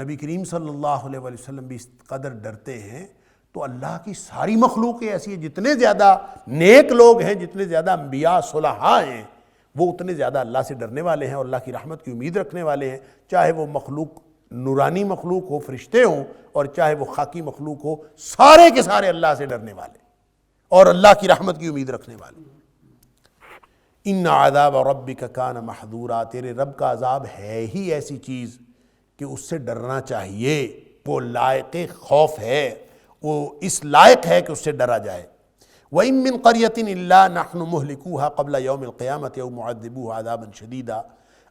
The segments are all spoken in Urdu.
نبی کریم صلی اللہ علیہ وآلہ وسلم بھی اس قدر ڈرتے ہیں تو اللہ کی ساری مخلوق ایسی ہے، جتنے زیادہ نیک لوگ ہیں، جتنے زیادہ انبیاء صلحاء ہیں، وہ اتنے زیادہ اللہ سے ڈرنے والے ہیں اور اللہ کی رحمت کی امید رکھنے والے ہیں، چاہے وہ مخلوق نورانی مخلوق ہو، فرشتے ہوں، اور چاہے وہ خاکی مخلوق ہو، سارے کے سارے اللہ سے ڈرنے والے اور اللہ کی رحمت کی امید رکھنے والے۔ ان عذاب ربک کان محذورا، تیرے رب کا عذاب ہے ہی ایسی چیز کہ اس سے ڈرنا چاہیے، وہ لائق خوف ہے، وہ اس لائق ہے کہ اس سے ڈرا جائے۔ وَإِن مِّن قَرْيَةٍ إِلَّا نَحْنُ مُهْلِكُوهَا قَبْلَ يَوْمِ الْقِيَامَةِ أَوْ مُعَذِّبُوهَا عَذَابًا شَدِيدًا۔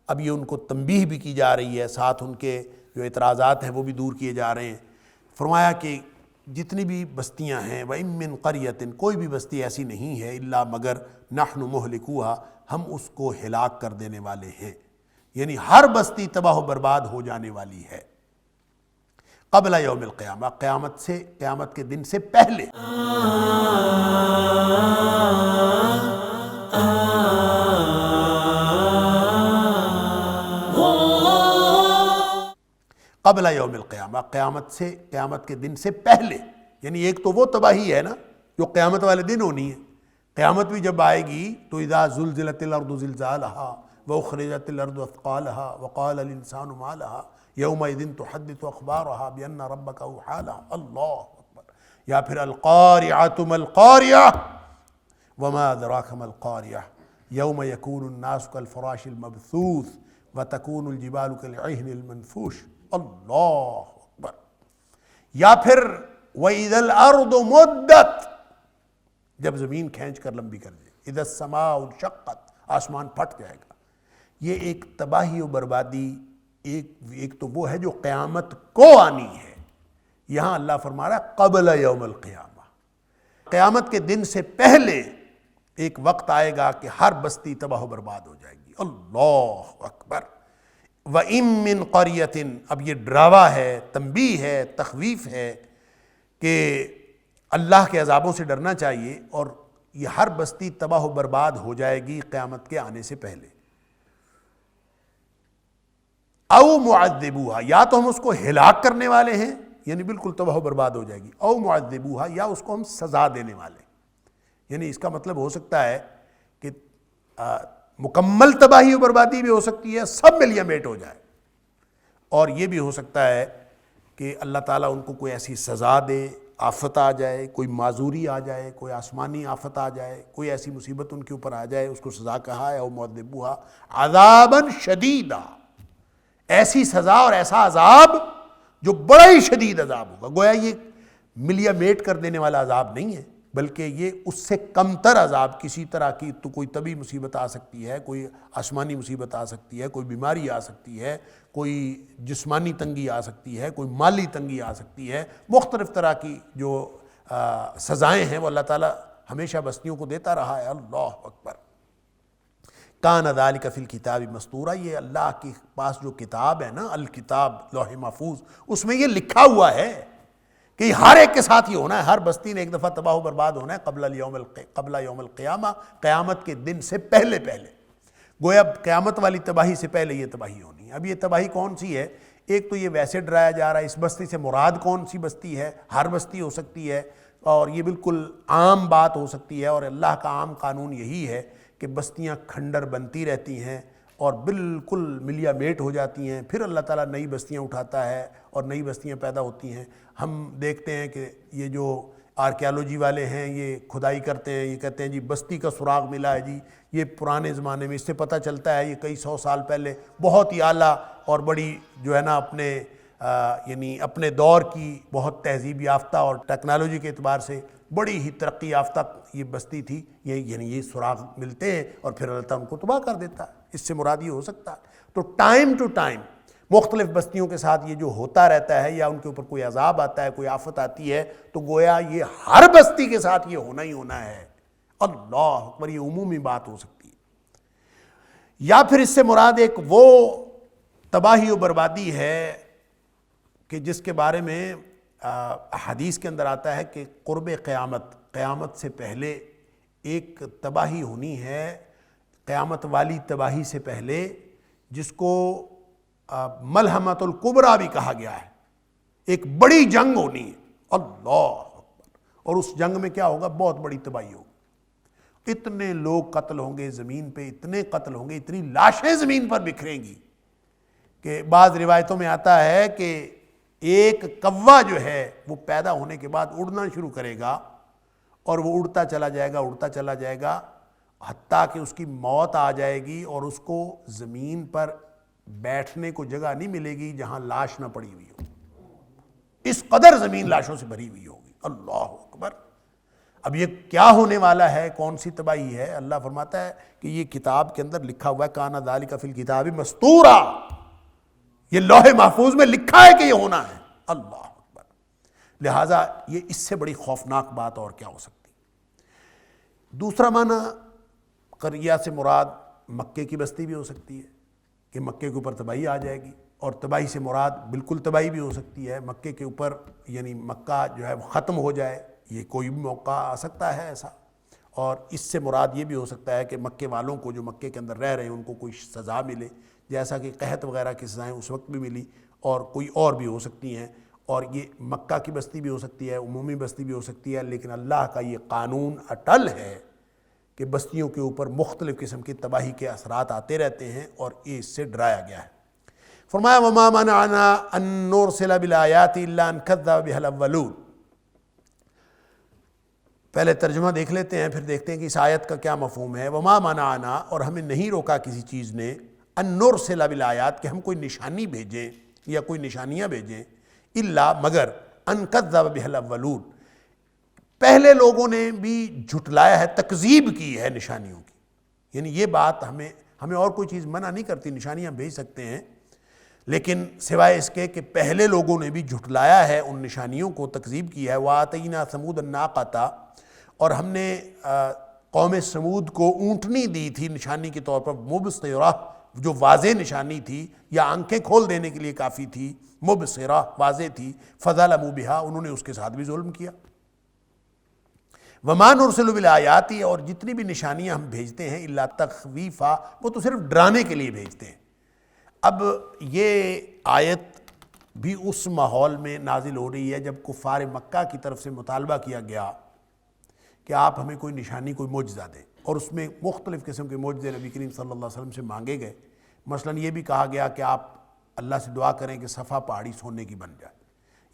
اب یہ ان کو تنبیہ بھی کی جا رہی ہے، ساتھ ان کے جو اعتراضات ہیں وہ بھی دور کیے جا رہے ہیں۔ فرمایا کہ جتنی بھی بستیاں ہیں، وَإِن مِّن قَرْيَةٍ، کوئی بھی بستی ایسی نہیں ہے، إِلَّا مگر نَحْنُ مُهْلِكُوهَا، ہم اس کو ہلاک کر دینے والے ہیں، یعنی ہر بستی تباہ و برباد ہو جانے والی ہے قبل یوم القیامہ، قیامت کے دن سے پہلے۔ قبل یوم القیامہ، قیامت کے دن سے پہلے، یعنی ایک تو وہ تباہی ہے نا جو قیامت والے دن ہونی ہے۔ قیامت بھی جب آئے گی تو اذا زلزلت الارض زلزالها واخرجت الارض اثقالها وقال الانسان ما لها یومئذ تحدث اخبارها بان ربک اوحی لها، اللہ اکبر۔ یا پھر القارعۃ ما القارعۃ وما ادراک ما القارعۃ یوم یکون الناس کالفراش المبثوث وتکون الجبال کالعہن المنفوش، اللہ اکبر۔ یا پھر وَإِذَا الْأَرْضُ مُدَّتْ، جب زمین کھینچ کر لمبی کر دے، اذا السماء انشقت، آسمان پھٹ جائے گا۔ یہ ایک تباہی و بربادی، ایک تو وہ ہے جو قیامت کو آنی ہے، یہاں اللہ فرما رہا ہے قبل یوم القیامہ، قیامت کے دن سے پہلے ایک وقت آئے گا کہ ہر بستی تباہ و برباد ہو جائے گی، اللہ اکبر۔ وَإِن مِّن قَرْيَةٍ، اب یہ ڈراوا ہے، تنبیہ ہے، تخویف ہے کہ اللہ کے عذابوں سے ڈرنا چاہیے، اور یہ ہر بستی تباہ و برباد ہو جائے گی قیامت کے آنے سے پہلے۔ او معذبوہا، یا تو ہم اس کو ہلاک کرنے والے ہیں، یعنی بالکل تباہ و برباد ہو جائے گی، او معذبوہا، یا اس کو ہم سزا دینے والے ہیں۔ یعنی اس کا مطلب ہو سکتا ہے کہ مکمل تباہی و بربادی بھی ہو سکتی ہے، سب ملیا میٹ ہو جائے، اور یہ بھی ہو سکتا ہے کہ اللہ تعالیٰ ان کو کوئی ایسی سزا دے، آفت آ جائے، کوئی معذوری آ جائے، کوئی آسمانی آفت آ جائے، کوئی ایسی مصیبت ان کے اوپر آ جائے، اس کو سزا کہا ہے، او معذبوہا عذاباً شدیدا، ایسی سزا اور ایسا عذاب جو بڑا ہی شدید عذاب ہوگا۔ گویا یہ ملیا میٹ کر دینے والا عذاب نہیں ہے، بلکہ یہ اس سے کم تر عذاب، کسی طرح کی تو کوئی طبی مصیبت آ سکتی ہے، کوئی آسمانی مصیبت آ سکتی ہے، کوئی بیماری آ سکتی ہے، کوئی جسمانی تنگی آ سکتی ہے، کوئی مالی تنگی آ سکتی ہے، مختلف طرح کی جو سزائیں ہیں وہ اللہ تعالیٰ ہمیشہ بستیوں کو دیتا رہا ہے، اللہ اکبر۔ کان ذالک فی الکتاب مستورا، یہ اللہ کے پاس جو کتاب ہے نا، الکتاب، لوح محفوظ، اس میں یہ لکھا ہوا ہے کہ ہر ایک کے ساتھ یہ ہونا ہے، ہر بستی نے ایک دفعہ تباہ و برباد ہونا ہے قبل یوم القیامہ، قیامت کے دن سے پہلے۔ گویا قیامت والی تباہی سے پہلے یہ تباہی ہونی ہے۔ اب یہ تباہی کون سی ہے؟ ایک تو یہ ویسے ڈرایا جا رہا ہے، اس بستی سے مراد کون سی بستی ہے؟ ہر بستی ہو سکتی ہے، اور یہ بالکل عام بات ہو سکتی ہے، اور اللہ کا عام قانون یہی ہے کہ بستیاں کھنڈر بنتی رہتی ہیں اور بالکل ملیا میٹ ہو جاتی ہیں، پھر اللہ تعالیٰ نئی بستیاں اٹھاتا ہے اور نئی بستیاں پیدا ہوتی ہیں۔ ہم دیکھتے ہیں کہ یہ جو آرکیالوجی والے ہیں یہ کھدائی کرتے ہیں، یہ کہتے ہیں جی بستی کا سراغ ملا ہے، جی یہ پرانے زمانے میں، اس سے پتہ چلتا ہے یہ کئی سو سال پہلے بہت ہی اعلیٰ اور بڑی جو ہے نا یعنی اپنے دور کی بہت تہذیب یافتہ اور ٹیکنالوجی کے اعتبار سے بڑی ہی ترقی یافتہ یہ بستی تھی، یہ سراغ ملتے ہیں اور پھر اللہ تعالیٰ ان کو تباہ کر دیتا ہے۔ اس سے مراد یہ ہو سکتا ہے۔ تو ٹائم ٹو ٹائم مختلف بستیوں کے ساتھ یہ جو ہوتا رہتا ہے، یا ان کے اوپر کوئی عذاب آتا ہے، کوئی آفت آتی ہے، تو گویا یہ ہر بستی کے ساتھ یہ ہونا ہی ہونا ہے، اللہ اکبر، یہ عمومی بات ہو سکتی ہے۔ یا پھر اس سے مراد ایک وہ تباہی و بربادی ہے کہ جس کے بارے میں حدیث کے اندر آتا ہے کہ قرب قیامت سے پہلے ایک تباہی ہونی ہے، قیامت والی تباہی سے پہلے، جس کو ملحمۃ الکبریٰ بھی کہا گیا ہے، ایک بڑی جنگ ہونی ہے، اللہ اکبر، اور اس جنگ میں کیا ہوگا؟ بہت بڑی تباہی ہوگی، اتنے لوگ قتل ہوں گے زمین پہ، اتنے قتل ہوں گے، اتنی لاشیں زمین پر بکھریں گی کہ بعض روایتوں میں آتا ہے کہ ایک کوا جو ہے وہ پیدا ہونے کے بعد اڑنا شروع کرے گا، اور وہ اڑتا چلا جائے گا، اڑتا چلا جائے گا، حتیٰ کہ اس کی موت آ جائے گی اور اس کو زمین پر بیٹھنے کو جگہ نہیں ملے گی جہاں لاش نہ پڑی ہوئی ہو، اس قدر زمین لاشوں سے بھری ہوئی ہوگی، اللہ اکبر۔ اب یہ کیا ہونے والا ہے، کون سی تباہی ہے؟ اللہ فرماتا ہے کہ یہ کتاب کے اندر لکھا ہوا ہے، کان ذالک فی الکتاب مسطورا، یہ لوح محفوظ میں لکھا ہے کہ یہ ہونا ہے، اللہ اکبر۔ لہٰذا یہ اس سے بڑی خوفناک بات اور کیا ہو سکتی۔ دوسرا معنی قریہ سے مراد مکے کی بستی بھی ہو سکتی ہے کہ مکے کے اوپر تباہی آ جائے گی، اور تباہی سے مراد بالکل تباہی بھی ہو سکتی ہے، مکے کے اوپر یعنی مکہ جو ہے وہ ختم ہو جائے، یہ کوئی بھی موقع آ سکتا ہے ایسا، اور اس سے مراد یہ بھی ہو سکتا ہے کہ مکے والوں کو جو مکے کے اندر رہ رہے ہیں ان کو کوئی سزا ملے، جیسا کہ قحط وغیرہ کی سزائیں اس وقت بھی ملی، اور کوئی اور بھی ہو سکتی ہیں، اور یہ مکہ کی بستی بھی ہو سکتی ہے، عمومی بستی بھی ہو سکتی ہے، لیکن اللہ کا یہ قانون اٹل ہے کہ بستیوں کے اوپر مختلف قسم کی تباہی کے اثرات آتے رہتے ہیں، اور یہ اس سے ڈرایا گیا ہے۔ فرمایا وَمَا مَنَعَنَا أَن نُرْسِلَ بِالْآيَاتِ إِلَّا أَن كَذَّبَ بِهَا الْأَوَّلُونَ۔ پہلے ترجمہ دیکھ لیتے ہیں، پھر دیکھتے ہیں کہ اس آیت کا کیا مفہوم ہے۔ وَمَا مَنَعَنَا، اور ہمیں نہیں روکا کسی چیز نے، أَن نُرْسِلَ بِالْآيَاتِ، کہ ہم کوئی نشانی بھیجیں یا کوئی نشانیاں بھیجیں، إِلَّا مگر أَن كَذَّبَ بِهَا الْأَوَّلُونَ، پہلے لوگوں نے بھی جھٹلایا ہے، تکذیب کی ہے نشانیوں کی، یعنی یہ بات ہمیں اور کوئی چیز منع نہیں کرتی، نشانیاں بھیج سکتے ہیں، لیکن سوائے اس کے کہ پہلے لوگوں نے بھی جھٹلایا ہے، ان نشانیوں کو تکذیب کی ہے۔ وَآتَيْنَا ثَمُودَ النَّاقَةَ، اور ہم نے قوم سمود کو اونٹنی دی تھی نشانی کے طور پر، مبصرہ، جو واضح نشانی تھی یا آنکھیں کھول دینے کے لیے کافی تھی، مبصرہ واضح تھی، فَظَلَمُوا بِهَا، انہوں نے اس کے ساتھ بھی ظلم کیا۔ وَمَا نُرْسِلُ بِالْآيَاتِ، اور جتنی بھی نشانیاں ہم بھیجتے ہیں، إِلَّا تَخْوِيفًا، وہ تو صرف ڈرانے کے لیے بھیجتے ہیں۔ اب یہ آیت بھی اس ماحول میں نازل ہو رہی ہے جب کفار مکہ کی طرف سے مطالبہ کیا گیا کہ آپ ہمیں کوئی نشانی، کوئی معجزہ دیں، اور اس میں مختلف قسم کے معجزے نبی کریم صلی اللہ علیہ وسلم سے مانگے گئے۔ مثلا یہ بھی کہا گیا کہ آپ اللہ سے دعا کریں کہ صفا پہاڑی سونے کی بن جائے،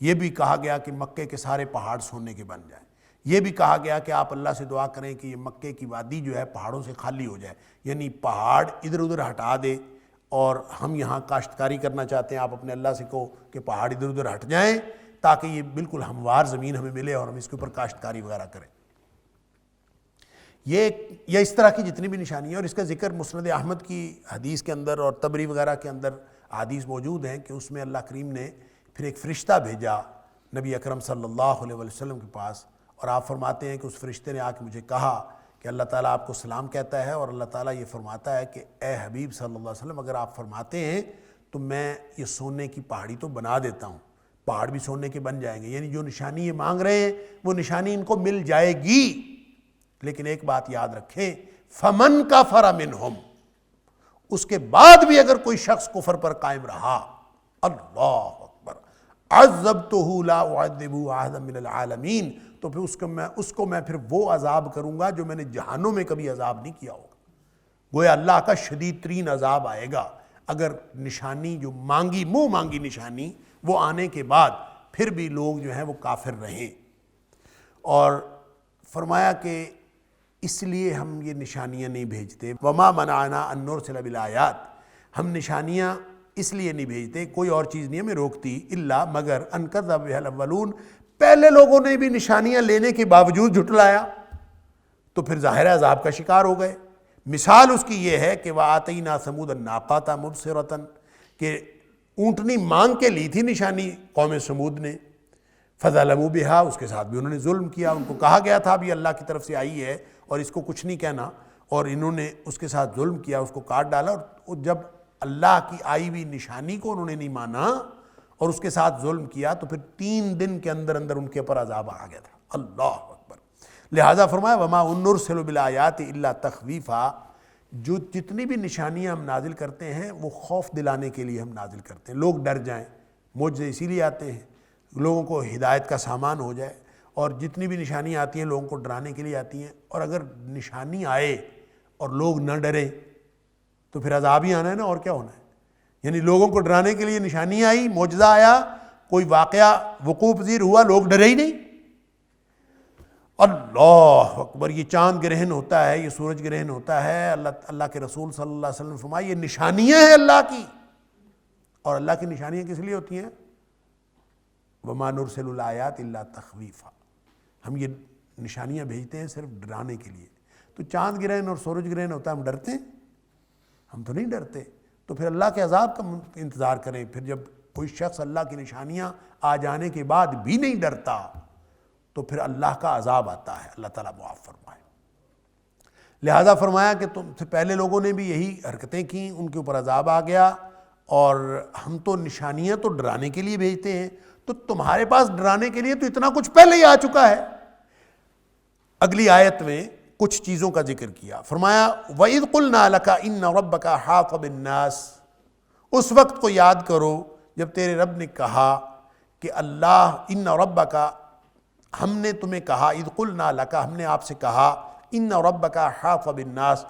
یہ بھی کہا گیا کہ مکے کے سارے پہاڑ سونے کے بن جائیں، یہ بھی کہا گیا کہ آپ اللہ سے دعا کریں کہ یہ مکے کی وادی جو ہے پہاڑوں سے خالی ہو جائے، یعنی پہاڑ ادھر ادھر ہٹا دے، اور ہم یہاں کاشتکاری کرنا چاہتے ہیں، آپ اپنے اللہ سے کہو کہ پہاڑ ادھر ادھر ہٹ جائیں تاکہ یہ بالکل ہموار زمین ہمیں ملے اور ہم اس کے اوپر کاشتکاری وغیرہ کریں۔ یہ اس طرح کی جتنی بھی نشانیاں، اور اس کا ذکر مسند احمد کی حدیث کے اندر اور طبری وغیرہ کے اندر حدیث موجود ہیں کہ اس میں اللہ کریم نے پھر ایک فرشتہ بھیجا نبی اکرم صلی اللہ علیہ وسلم کے پاس، اور آپ فرماتے ہیں کہ اس فرشتے نے آ کے مجھے کہا کہ اللہ تعالیٰ آپ کو سلام کہتا ہے، اور اللہ تعالیٰ یہ فرماتا ہے کہ اے حبیب صلی اللہ علیہ وسلم، اگر آپ فرماتے ہیں تو میں یہ سونے کی پہاڑی تو بنا دیتا ہوں، پہاڑ بھی سونے کے بن جائیں گے، یعنی جو نشانی یہ مانگ رہے ہیں وہ نشانی ان کو مل جائے گی، لیکن ایک بات یاد رکھیں، فَمَنْ كَفَرَ مِنْهُمْ، اس کے بعد بھی اگر کوئی شخص کفر پر قائم رہا، اللہ اکبر، عَذَّبْتُهُ لَا أُعَذِّبُهُ أَحَدًا مِنَ الْعَالَمِينَ، تو پھر اس کو میں پھر وہ عذاب کروں گا جو میں نے جہنم میں کبھی عذاب نہیں کیا ہوگا۔ گویا اللہ کا شدید ترین عذاب آئے گا اگر نشانی جو مانگی، منہ مانگی نشانی، وہ آنے کے بعد پھر بھی لوگ جو ہیں وہ کافر رہیں۔ اور فرمایا کہ اس لیے ہم یہ نشانیاں نہیں بھیجتے، وَمَا مَنَعَنَا أَن نُرْسِلَ بِالْآيَاتِ، ہم نشانیاں اس لیے نہیں بھیجتے، کوئی اور چیز نہیں ہمیں روکتی، إِلَّا مگر أَن كَذَّبَ بِهَا الْأَوَّلُونَ، پہلے لوگوں نے بھی نشانیاں لینے کے باوجود جھٹلایا تو پھر ظاہر عذاب کا شکار ہو گئے۔ مثال اس کی یہ ہے کہ وَآتَيْنَا ثَمُودَ النَّاقَةَ مُبْصِرَةً، کہ اونٹنی مانگ کے لی تھی نشانی قوم سمود نے، فَظَلَمُوا بِهَا، اس کے ساتھ بھی انہوں نے ظلم کیا، ان کو کہا گیا تھا بھی اللہ کی طرف سے آئی ہے اور اس کو کچھ نہیں کہنا، اور انہوں نے اس کے ساتھ ظلم کیا، اس کو کاٹ ڈالا، اور جب اللہ کی آئی ہوئی نشانی کو انہوں نے نہیں مانا اور اس کے ساتھ ظلم کیا تو پھر 3 دن کے اندر اندر ان کے اوپر عذاب آ گیا تھا، اللہ اکبر۔ لہٰذا فرمایا وَمَا نُرْسِلُ بِالْآيَاتِ إِلَّا تَخْوِيفًا، جو جتنی بھی نشانیاں ہم نازل کرتے ہیں وہ خوف دلانے کے لیے ہم نازل کرتے ہیں، لوگ ڈر جائیں۔ معجزے اسی لیے آتے ہیں لوگوں کو ہدایت کا سامان ہو جائے، اور جتنی بھی نشانیاں آتی ہیں لوگوں کو ڈرانے کے لیے آتی ہیں۔ اور اگر نشانی آئے اور لوگ نہ ڈریں تو پھر عذاب ہی آنا ہے نا، اور کیا ہونا ہے؟ یعنی لوگوں کو ڈرانے کے لیے نشانی آئی، معجزہ آیا، کوئی واقعہ وقوع پذیر ہوا، لوگ ڈرے ہی نہیں۔ اللہ اکبر، یہ چاند گرہن ہوتا ہے، یہ سورج گرہن ہوتا ہے، اللہ کے رسول صلی اللہ علیہ وسلم نے فرمایا یہ نشانیاں ہیں اللہ کی۔ اور اللہ کی نشانیاں کس لیے ہوتی ہیں؟ وَمَا نُرْسِلُ الْآيَاتِ إِلَّا تَخْوِيفًا، ہم یہ نشانیاں بھیجتے ہیں صرف ڈرانے کے لیے۔ تو چاند گرہن اور سورج گرہن ہوتا ہے، ہم ڈرتے ہیں؟ ہم تو نہیں ڈرتے۔ تو پھر اللہ کے عذاب کا انتظار کریں۔ پھر جب کوئی شخص اللہ کی نشانیاں آ جانے کے بعد بھی نہیں ڈرتا تو پھر اللہ کا عذاب آتا ہے، اللہ تعالیٰ معاف فرمائے۔ لہذا فرمایا کہ تم سے پہلے لوگوں نے بھی یہی حرکتیں کیں، ان کے اوپر عذاب آ گیا، اور ہم تو نشانیاں تو ڈرانے کے لیے بھیجتے ہیں، تو تمہارے پاس ڈرانے کے لیے تو اتنا کچھ پہلے ہی آ چکا ہے۔ اگلی آیت میں کچھ چیزوں کا ذکر کیا، فرمایا وَإِذْ قُلْنَا لَكَ إِنَّ رَبَّكَ حَاطَ بِالنَّاسِ، اس وقت کو یاد کرو جب تیرے رب نے کہا کہ اللہ ان ربک، ہم نے تمہیں کہا، اذ قلنا لک، ہم نے آپ سے کہا، ان ربک حاط بالناس،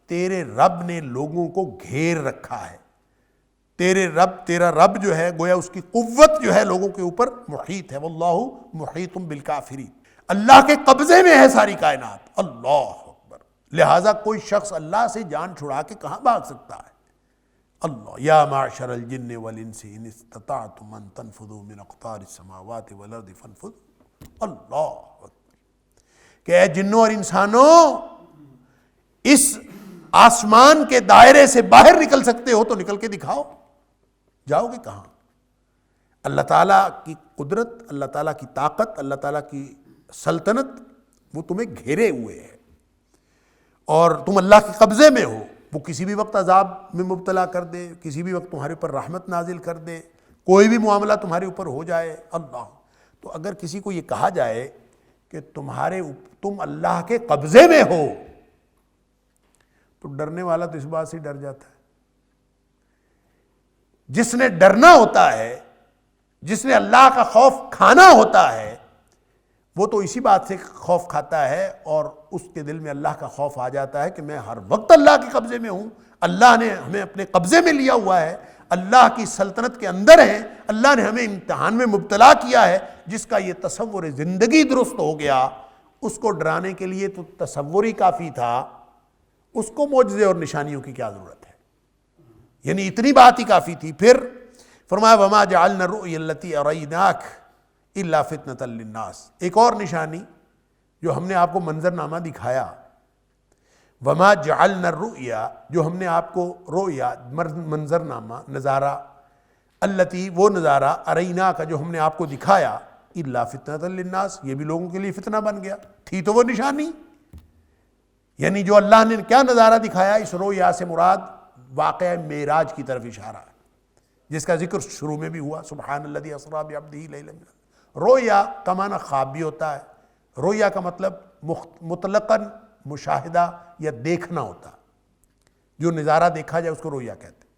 تیرے رب نے لوگوں کو گھیر رکھا ہے۔ تیرا رب جو ہے گویا اس کی قوت جو ہے لوگوں کے اوپر محیط ہے، واللہ محیط بالکافرین، اللہ کے قبضے میں ہے ساری کائنات۔ اللہ اکبر، لہٰذا کوئی شخص اللہ سے جان چھڑا کے کہاں بھاگ سکتا ہے؟ اللہ یا معشر الجن والانس ان استطعتم ان تنفذوا من اقطار السماوات والارض فانفذوا، اللہ اکبر، کہ اے جنوں اور انسانوں، اس آسمان کے دائرے سے باہر نکل سکتے ہو تو نکل کے دکھاؤ، جاؤ گے کہاں؟ اللہ تعالیٰ کی قدرت، اللہ تعالیٰ کی طاقت، اللہ تعالیٰ کی سلطنت وہ تمہیں گھیرے ہوئے ہے، اور تم اللہ کے قبضے میں ہو۔ وہ کسی بھی وقت عذاب میں مبتلا کر دے، کسی بھی وقت تمہارے اوپر رحمت نازل کر دے، کوئی بھی معاملہ تمہارے اوپر ہو جائے۔ اللہ، تو اگر کسی کو یہ کہا جائے کہ تم اللہ کے قبضے میں ہو، تو ڈرنے والا تو اس بات سے ڈر جاتا ہے۔ جس نے ڈرنا ہوتا ہے، جس نے اللہ کا خوف کھانا ہوتا ہے، وہ تو اسی بات سے خوف کھاتا ہے، اور اس کے دل میں اللہ کا خوف آ جاتا ہے کہ میں ہر وقت اللہ کے قبضے میں ہوں، اللہ نے ہمیں اپنے قبضے میں لیا ہوا ہے، اللہ کی سلطنت کے اندر ہیں، اللہ نے ہمیں امتحان میں مبتلا کیا ہے۔ جس کا یہ تصور زندگی درست ہو گیا، اس کو ڈرانے کے لیے تو تصور ہی کافی تھا، اس کو معجزے اور نشانیوں کی کیا ضرورت ہے؟ یعنی اتنی بات ہی کافی تھی۔ پھر فرمایا وَمَا جَعَلْنَا الرُّؤْيَا الَّتِي أَرَيْنَاكَ إِلَّا فِتْنَةً لِلنَّاسِ، ایک اور نشانی جو ہم نے آپ کو منظرنامہ دکھایا، وَمَا جَعَلْنَا الرُّؤْيَا، جو ہم نے آپ کو رؤیا منظرنامہ، نظارہ، الَّتِي وہ نظارہ، أَرَيْنَاكَ جو ہم نے آپ کو دکھایا، إِلَّا فِتْنَةً لِلنَّاسِ، یہ بھی لوگوں کے لیے فتنہ بن گیا، تھی تو وہ نشانی۔ یعنی جو اللہ نے کیا نظارہ دکھایا، اس رؤیا سے مراد واقعہ معراج کی طرف اشارہ ہے، جس کا ذکر شروع میں بھی ہوا، سبحان الذی اسریٰ بعبدہ لیلا من۔ رؤیا کا معنی خواب بھی ہوتا ہے، رؤیا کا مطلب مطلقاً مشاہدہ یا دیکھنا ہوتا، جو نظارہ دیکھا جائے اس کو رؤیا کہتے ہیں۔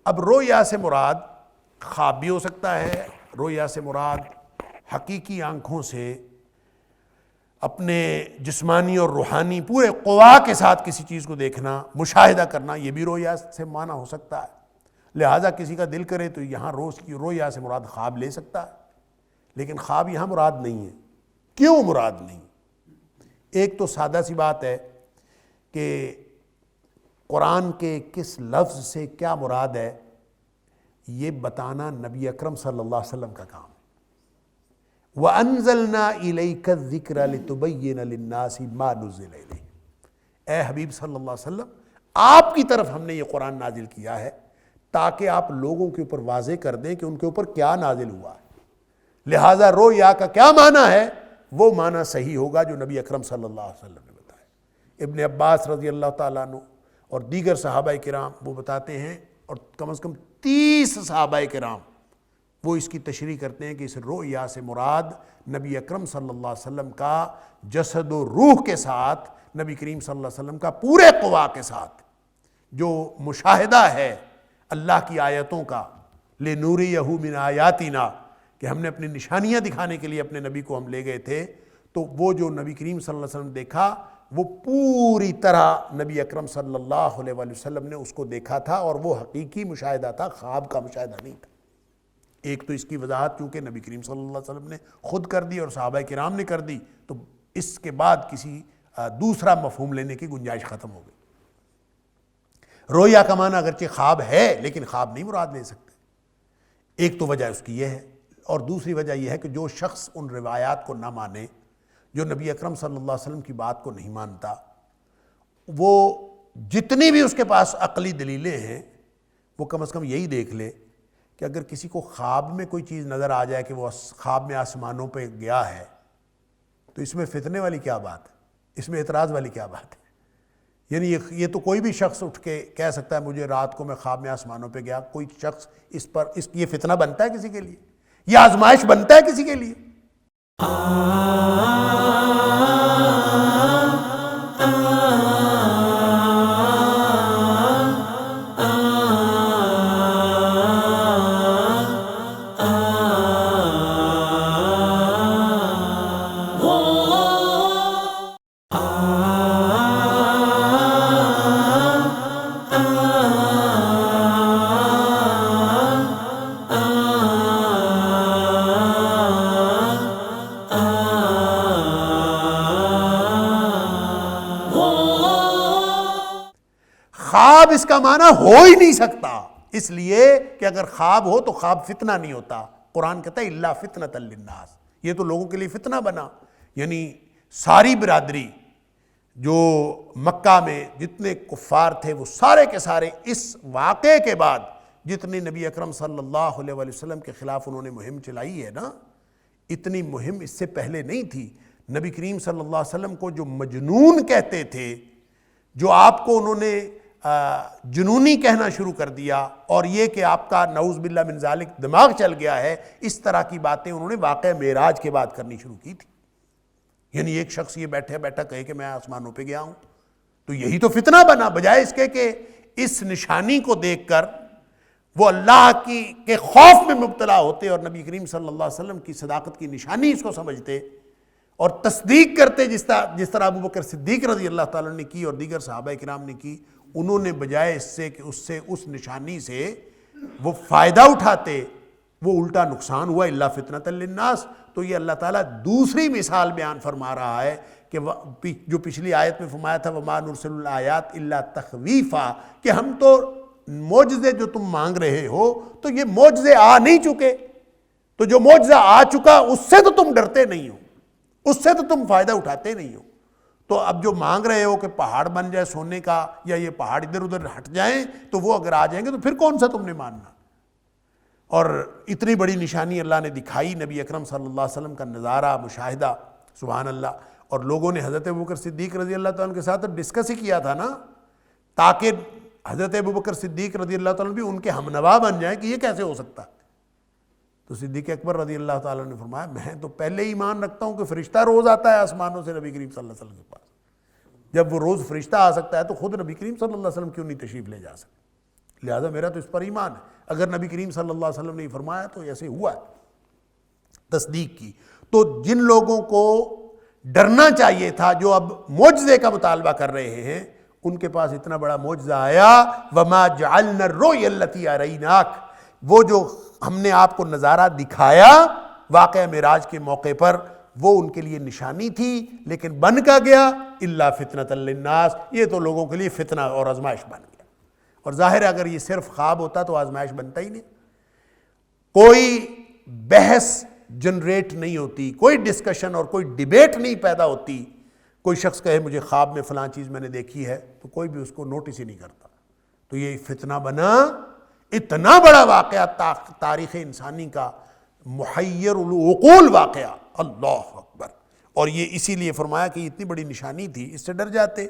اب رؤیا سے مراد خواب بھی ہو سکتا ہے، رؤیا سے مراد حقیقی آنکھوں سے اپنے جسمانی اور روحانی پورے قوا کے ساتھ کسی چیز کو دیکھنا، مشاہدہ کرنا، یہ بھی رؤیا سے معنی ہو سکتا ہے۔ لہٰذا کسی کا دل کرے تو یہاں روز کی رؤیا سے مراد خواب لے سکتا ہے، لیکن خواب یہاں مراد نہیں ہے۔ کیوں مراد نہیں؟ ایک تو سادہ سی بات ہے کہ قرآن کے کس لفظ سے کیا مراد ہے، یہ بتانا نبی اکرم صلی اللہ علیہ وسلم کا کام ہے۔ وَأَنزَلْنَا إِلَيْكَ الذِّكْرَ لِتُبَيِّنَ لِلنَّاسِ مَا نُزِّلَ إِلَيْهِمْ، اے حبیب صلی اللہ علیہ وسلم، آپ کی طرف ہم نے یہ قرآن نازل کیا ہے تاکہ آپ لوگوں کے اوپر واضح کر دیں کہ ان کے اوپر کیا نازل ہوا ہے۔ لہٰذا رؤیا کا کیا معنی ہے، وہ معنی صحیح ہوگا جو نبی اکرم صلی اللہ علیہ وسلم نے بتایا۔ ابن عباس رضی اللہ تعالیٰ عنہ اور دیگر صحابہ کرام وہ بتاتے ہیں، اور کم از کم 30 صحابہ کرام وہ اس کی تشریح کرتے ہیں کہ اس رؤیا سے مراد نبی اکرم صلی اللہ علیہ وسلم کا جسد و روح کے ساتھ نبی کریم صلی اللہ علیہ وسلم کا پورے قوا کے ساتھ جو مشاہدہ ہے اللہ کی آیتوں کا، لِنُرِيَهُ مِنْ آیاتنا، کہ ہم نے اپنی نشانیاں دکھانے کے لیے اپنے نبی کو ہم لے گئے تھے، تو وہ جو نبی کریم صلی اللہ علیہ وسلم دیکھا وہ پوری طرح نبی اکرم صلی اللہ علیہ وآلہ وسلم نے اس کو دیکھا تھا، اور وہ حقیقی مشاہدہ تھا، خواب کا مشاہدہ نہیں تھا۔ ایک تو اس کی وضاحت چونکہ نبی کریم صلی اللہ علیہ وسلم نے خود کر دی اور صحابہ کرام نے کر دی، تو اس کے بعد کسی دوسرا مفہوم لینے کی گنجائش ختم ہو گئی۔ رویا کا معنی اگرچہ خواب ہے لیکن خواب نہیں مراد لے سکتے۔ ایک تو وجہ اس کی یہ ہے، اور دوسری وجہ یہ ہے کہ جو شخص ان روایات کو نہ مانے، جو نبی اکرم صلی اللہ علیہ وسلم کی بات کو نہیں مانتا، وہ جتنی بھی اس کے پاس عقلی دلیلیں ہیں وہ کم از کم یہی دیکھ لے کہ اگر کسی کو خواب میں کوئی چیز نظر آ جائے کہ وہ خواب میں آسمانوں پہ گیا ہے، تو اس میں فتنے والی کیا بات ہے، اس میں اعتراض والی کیا بات ہے؟ یعنی یہ تو کوئی بھی شخص اٹھ کے کہہ سکتا ہے مجھے رات کو میں خواب میں آسمانوں پہ گیا، کوئی شخص یہ فتنہ بنتا ہے کسی کے لیے؟ یہ آزمائش بنتا ہے کسی کے لیے؟ خواب اس کا معنی ہو ہی نہیں سکتا، اس لیے کہ اگر خواب ہو تو خواب فتنہ نہیں ہوتا۔ قرآن کہتا ہے الا فتنۃ للناس، یہ تو لوگوں کے لیے فتنہ بنا۔ یعنی ساری برادری جو مکہ میں جتنے کفار تھے وہ سارے کے سارے اس واقعے کے بعد جتنی نبی اکرم صلی اللہ علیہ وآلہ وسلم کے خلاف انہوں نے مہم چلائی ہے نا، اتنی مہم اس سے پہلے نہیں تھی۔ نبی کریم صلی اللہ علیہ وسلم کو جو مجنون کہتے تھے، جو آپ کو انہوں نے جنونی کہنا شروع کر دیا، اور یہ کہ آپ کا نعوذ باللہ من ذالک دماغ چل گیا ہے، اس طرح کی باتیں انہوں نے واقعہ معراج کے بعد کرنی شروع کی تھی۔ یعنی ایک شخص یہ بیٹھے بیٹھا کہے کہ میں آسمانوں پہ گیا ہوں، تو یہی تو فتنہ بنا، بجائے اس کے کہ اس نشانی کو دیکھ کر وہ اللہ کے خوف میں مبتلا ہوتے اور نبی کریم صلی اللہ علیہ وسلم کی صداقت کی نشانی اس کو سمجھتے اور تصدیق کرتے، جس طرح ابو بکر صدیق رضی اللہ تعالیٰ نے کی اور دیگر صحابہ کرام نے کی۔ انہوں نے بجائے اس سے کہ اس نشانی سے وہ فائدہ اٹھاتے، وہ الٹا نقصان ہوا، الا فتنۃ للناس۔ تو یہ اللہ تعالیٰ دوسری مثال بیان فرما رہا ہے کہ جو پچھلی آیت میں فرمایا تھا وما نرسل الآیات الا تخویفا، کہ ہم تو معجزے جو تم مانگ رہے ہو تو یہ معجزے آ نہیں چکے، تو جو معجزہ آ چکا اس سے تو تم ڈرتے نہیں ہو، اس سے تو تم فائدہ اٹھاتے نہیں ہو۔ تو اب جو مانگ رہے ہو کہ پہاڑ بن جائے سونے کا، یا یہ پہاڑ ادھر ادھر ہٹ جائیں، تو وہ اگر آ جائیں گے تو پھر کون سا تم نے ماننا؟ اور اتنی بڑی نشانی اللہ نے دکھائی، نبی اکرم صلی اللہ علیہ وسلم کا نظارہ، مشاہدہ، سبحان اللہ۔ اور لوگوں نے حضرت ابوبکر صدیق رضی اللہ تعالیٰ کے ساتھ ڈسکس ہی کیا تھا نا، تاکہ حضرت ابوبکر صدیق رضی اللہ تعالیٰ بھی ان کے ہمنوا بن جائیں کہ یہ کیسے ہو سکتا۔ تو صدیق اکبر رضی اللہ تعالیٰ نے فرمایا میں تو پہلے ایمان رکھتا ہوں کہ فرشتہ روز آتا ہے آسمانوں سے نبی کریم صلی اللہ علیہ وسلم کے پاس، جب وہ روز فرشتہ آ سکتا ہے تو خود نبی کریم صلی اللہ علیہ وسلم کیوں نہیں تشریف لے جا سکتے؟ لہٰذا میرا تو اس پر ایمان ہے۔ اگر نبی کریم صلی اللہ علیہ وسلم نے فرمایا تو ایسے ہوا ہے، تصدیق کی۔ تو جن لوگوں کو ڈرنا چاہیے تھا، جو اب معجزے کا مطالبہ کر رہے ہیں، ان کے پاس اتنا بڑا معجزہ آیا، وما جعلنا الرؤیا التي اریناک، وہ جو ہم نے آپ کو نظارہ دکھایا واقعہ معراج کے موقع پر، وہ ان کے لیے نشانی تھی، لیکن بن کا گیا الا فتنۃ للناس، یہ تو لوگوں کے لیے فتنہ اور آزمائش بن گیا۔ اور ظاہر ہے اگر یہ صرف خواب ہوتا تو آزمائش بنتا ہی نہیں، کوئی بحث جنریٹ نہیں ہوتی، کوئی ڈسکشن اور کوئی ڈیبیٹ نہیں پیدا ہوتی۔ کوئی شخص کہے مجھے خواب میں فلاں چیز میں نے دیکھی ہے تو کوئی بھی اس کو نوٹس ہی نہیں کرتا۔ تو یہ فتنہ بنا، اتنا بڑا واقعہ تاریخ انسانی کا محیر العقول واقعہ، اللہ اکبر۔ اور یہ اسی لیے فرمایا کہ اتنی بڑی نشانی تھی، اس سے ڈر جاتے،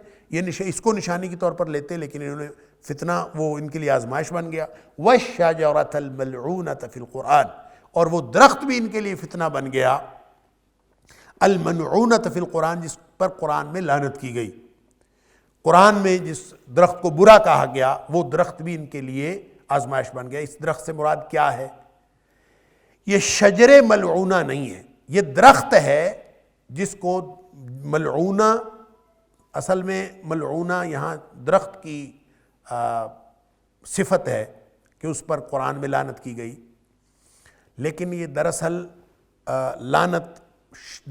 اس کو نشانی کے طور پر لیتے، لیکن انہوں نے فتنہ، وہ ان کے لیے آزمائش بن گیا۔ وَالشَّجَرَةَ الْمَلْعُونَةَ فِي الْقُرْآنِ، اور وہ درخت بھی ان کے لیے فتنہ بن گیا، المنعونۃ فی القرآن، جس پر قرآن میں لعنت کی گئی۔ قرآن میں جس درخت کو برا کہا گیا وہ درخت بھی ان کے لیے آزمائش بن گیا۔ اس درخت سے مراد کیا ہے؟ یہ شجر ملعونہ نہیں ہے، یہ درخت ہے جس کو ملعونہ، اصل میں ملعونہ یہاں درخت کی صفت ہے کہ اس پر قرآن میں لعنت کی گئی، لیکن یہ دراصل لعنت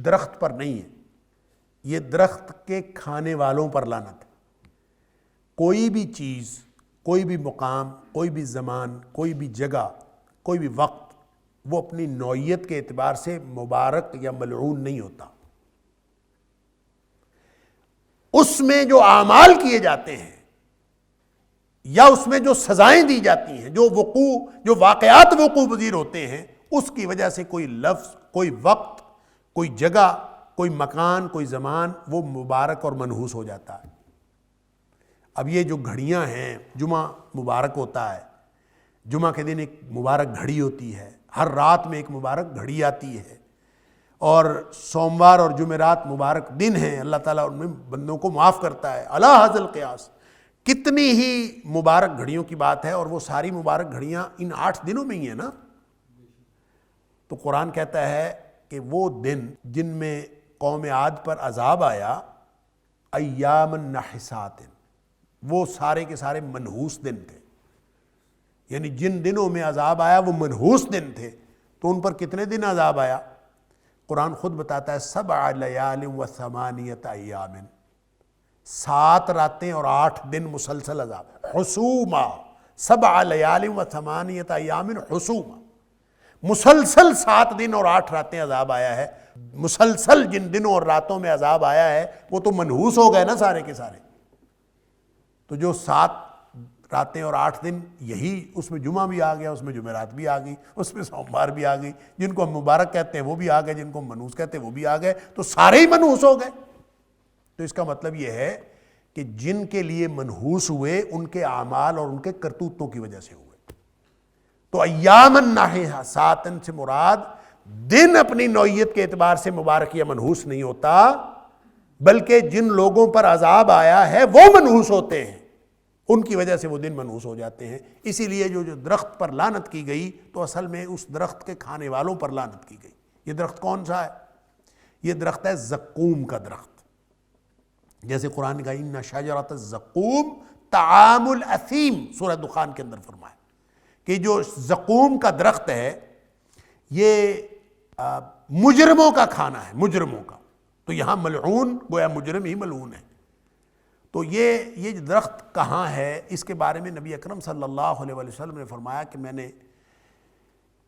درخت پر نہیں ہے، یہ درخت کے کھانے والوں پر لعنت ہے۔ کوئی بھی چیز، کوئی بھی مقام، کوئی بھی زمان، کوئی بھی جگہ، کوئی بھی وقت، وہ اپنی نوعیت کے اعتبار سے مبارک یا ملعون نہیں ہوتا۔ اس میں جو اعمال کیے جاتے ہیں یا اس میں جو سزائیں دی جاتی ہیں، جو واقعات وقوع پذیر ہوتے ہیں، اس کی وجہ سے کوئی لفظ، کوئی وقت، کوئی جگہ، کوئی مکان، کوئی زمان وہ مبارک اور منحوس ہو جاتا ہے۔ اب یہ جو گھڑیاں ہیں، جمعہ مبارک ہوتا ہے، جمعہ کے دن ایک مبارک گھڑی ہوتی ہے، ہر رات میں ایک مبارک گھڑی آتی ہے، اور سوموار اور جمعرات مبارک دن ہیں، اللہ تعالیٰ ان میں بندوں کو معاف کرتا ہے۔ الا ھذا القیاس، کتنی ہی مبارک گھڑیوں کی بات ہے، اور وہ ساری مبارک گھڑیاں ان 8 دنوں میں ہی ہیں نا۔ تو قرآن کہتا ہے کہ وہ دن جن میں قوم عاد پر عذاب آیا، ایام نحسات، وہ سارے کے سارے منحوس دن تھے، یعنی جن دنوں میں عذاب آیا وہ منحوس دن تھے۔ تو ان پر کتنے دن عذاب آیا؟ قرآن خود بتاتا ہے 7 لیال و 8 ایام، 7 راتیں اور 8 دن مسلسل عذاب، حسوما، 7 لیال و 8 ایام حسوما، مسلسل 7 دن اور 8 راتیں عذاب آیا ہے۔ مسلسل جن دنوں اور راتوں میں عذاب آیا ہے وہ تو منحوس ہو گئے نا سارے کے سارے۔ تو جو 7 راتیں اور 8 دن، یہی اس میں جمعہ بھی آ گیا، اس میں جمعرات بھی آ گئی، اس میں سوموار بھی آ گئی، جن کو ہم مبارک کہتے ہیں وہ بھی آ گئے، جن کو ہم منحوس کہتے ہیں وہ بھی آ گئے، تو سارے ہی منحوس ہو گئے۔ تو اس کا مطلب یہ ہے کہ جن کے لیے منحوس ہوئے ان کے اعمال اور ان کے کرتوتوں کی وجہ سے ہوئے۔ تو ایام نحسات سے مراد دن اپنی نوعیت کے اعتبار سے مبارک یا منحوس نہیں ہوتا، بلکہ جن لوگوں پر عذاب آیا ہے وہ منحوس ہوتے ہیں، ان کی وجہ سے وہ دن منحوس ہو جاتے ہیں۔ اسی لیے جو درخت پر لعنت کی گئی تو اصل میں اس درخت کے کھانے والوں پر لعنت کی گئی۔ یہ درخت کون سا ہے؟ یہ درخت ہے زقوم کا درخت۔ جیسے قرآن نے کہا ان شجرۃ الزقوم طعام الاثیم، سورہ دخان کے اندر فرمایا کہ جو زقوم کا درخت ہے یہ مجرموں کا کھانا ہے، مجرموں کا۔ تو یہاں ملعون گویا مجرم ہی ملعون ہے۔ تو یہ درخت کہاں ہے، اس کے بارے میں نبی اکرم صلی اللہ علیہ وسلم نے فرمایا کہ میں نے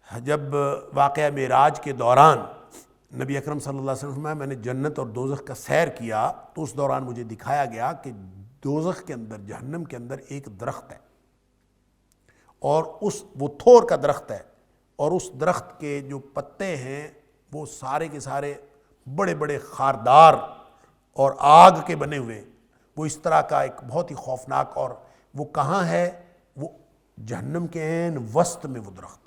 جب واقعہ معراج کے دوران نبی اکرم صلی اللہ علیہ وسلم نے فرمایا میں نے جنت اور دوزخ کا سیر کیا، تو اس دوران مجھے دکھایا گیا کہ دوزخ کے اندر، جہنم کے اندر ایک درخت ہے، اور وہ تھور کا درخت ہے، اور اس درخت کے جو پتے ہیں وہ سارے کے سارے بڑے بڑے خاردار اور آگ کے بنے ہوئے، وہ اس طرح کا ایک بہت ہی خوفناک، اور وہ کہاں ہے؟ وہ جہنم کے عین وسط میں وہ درخت۔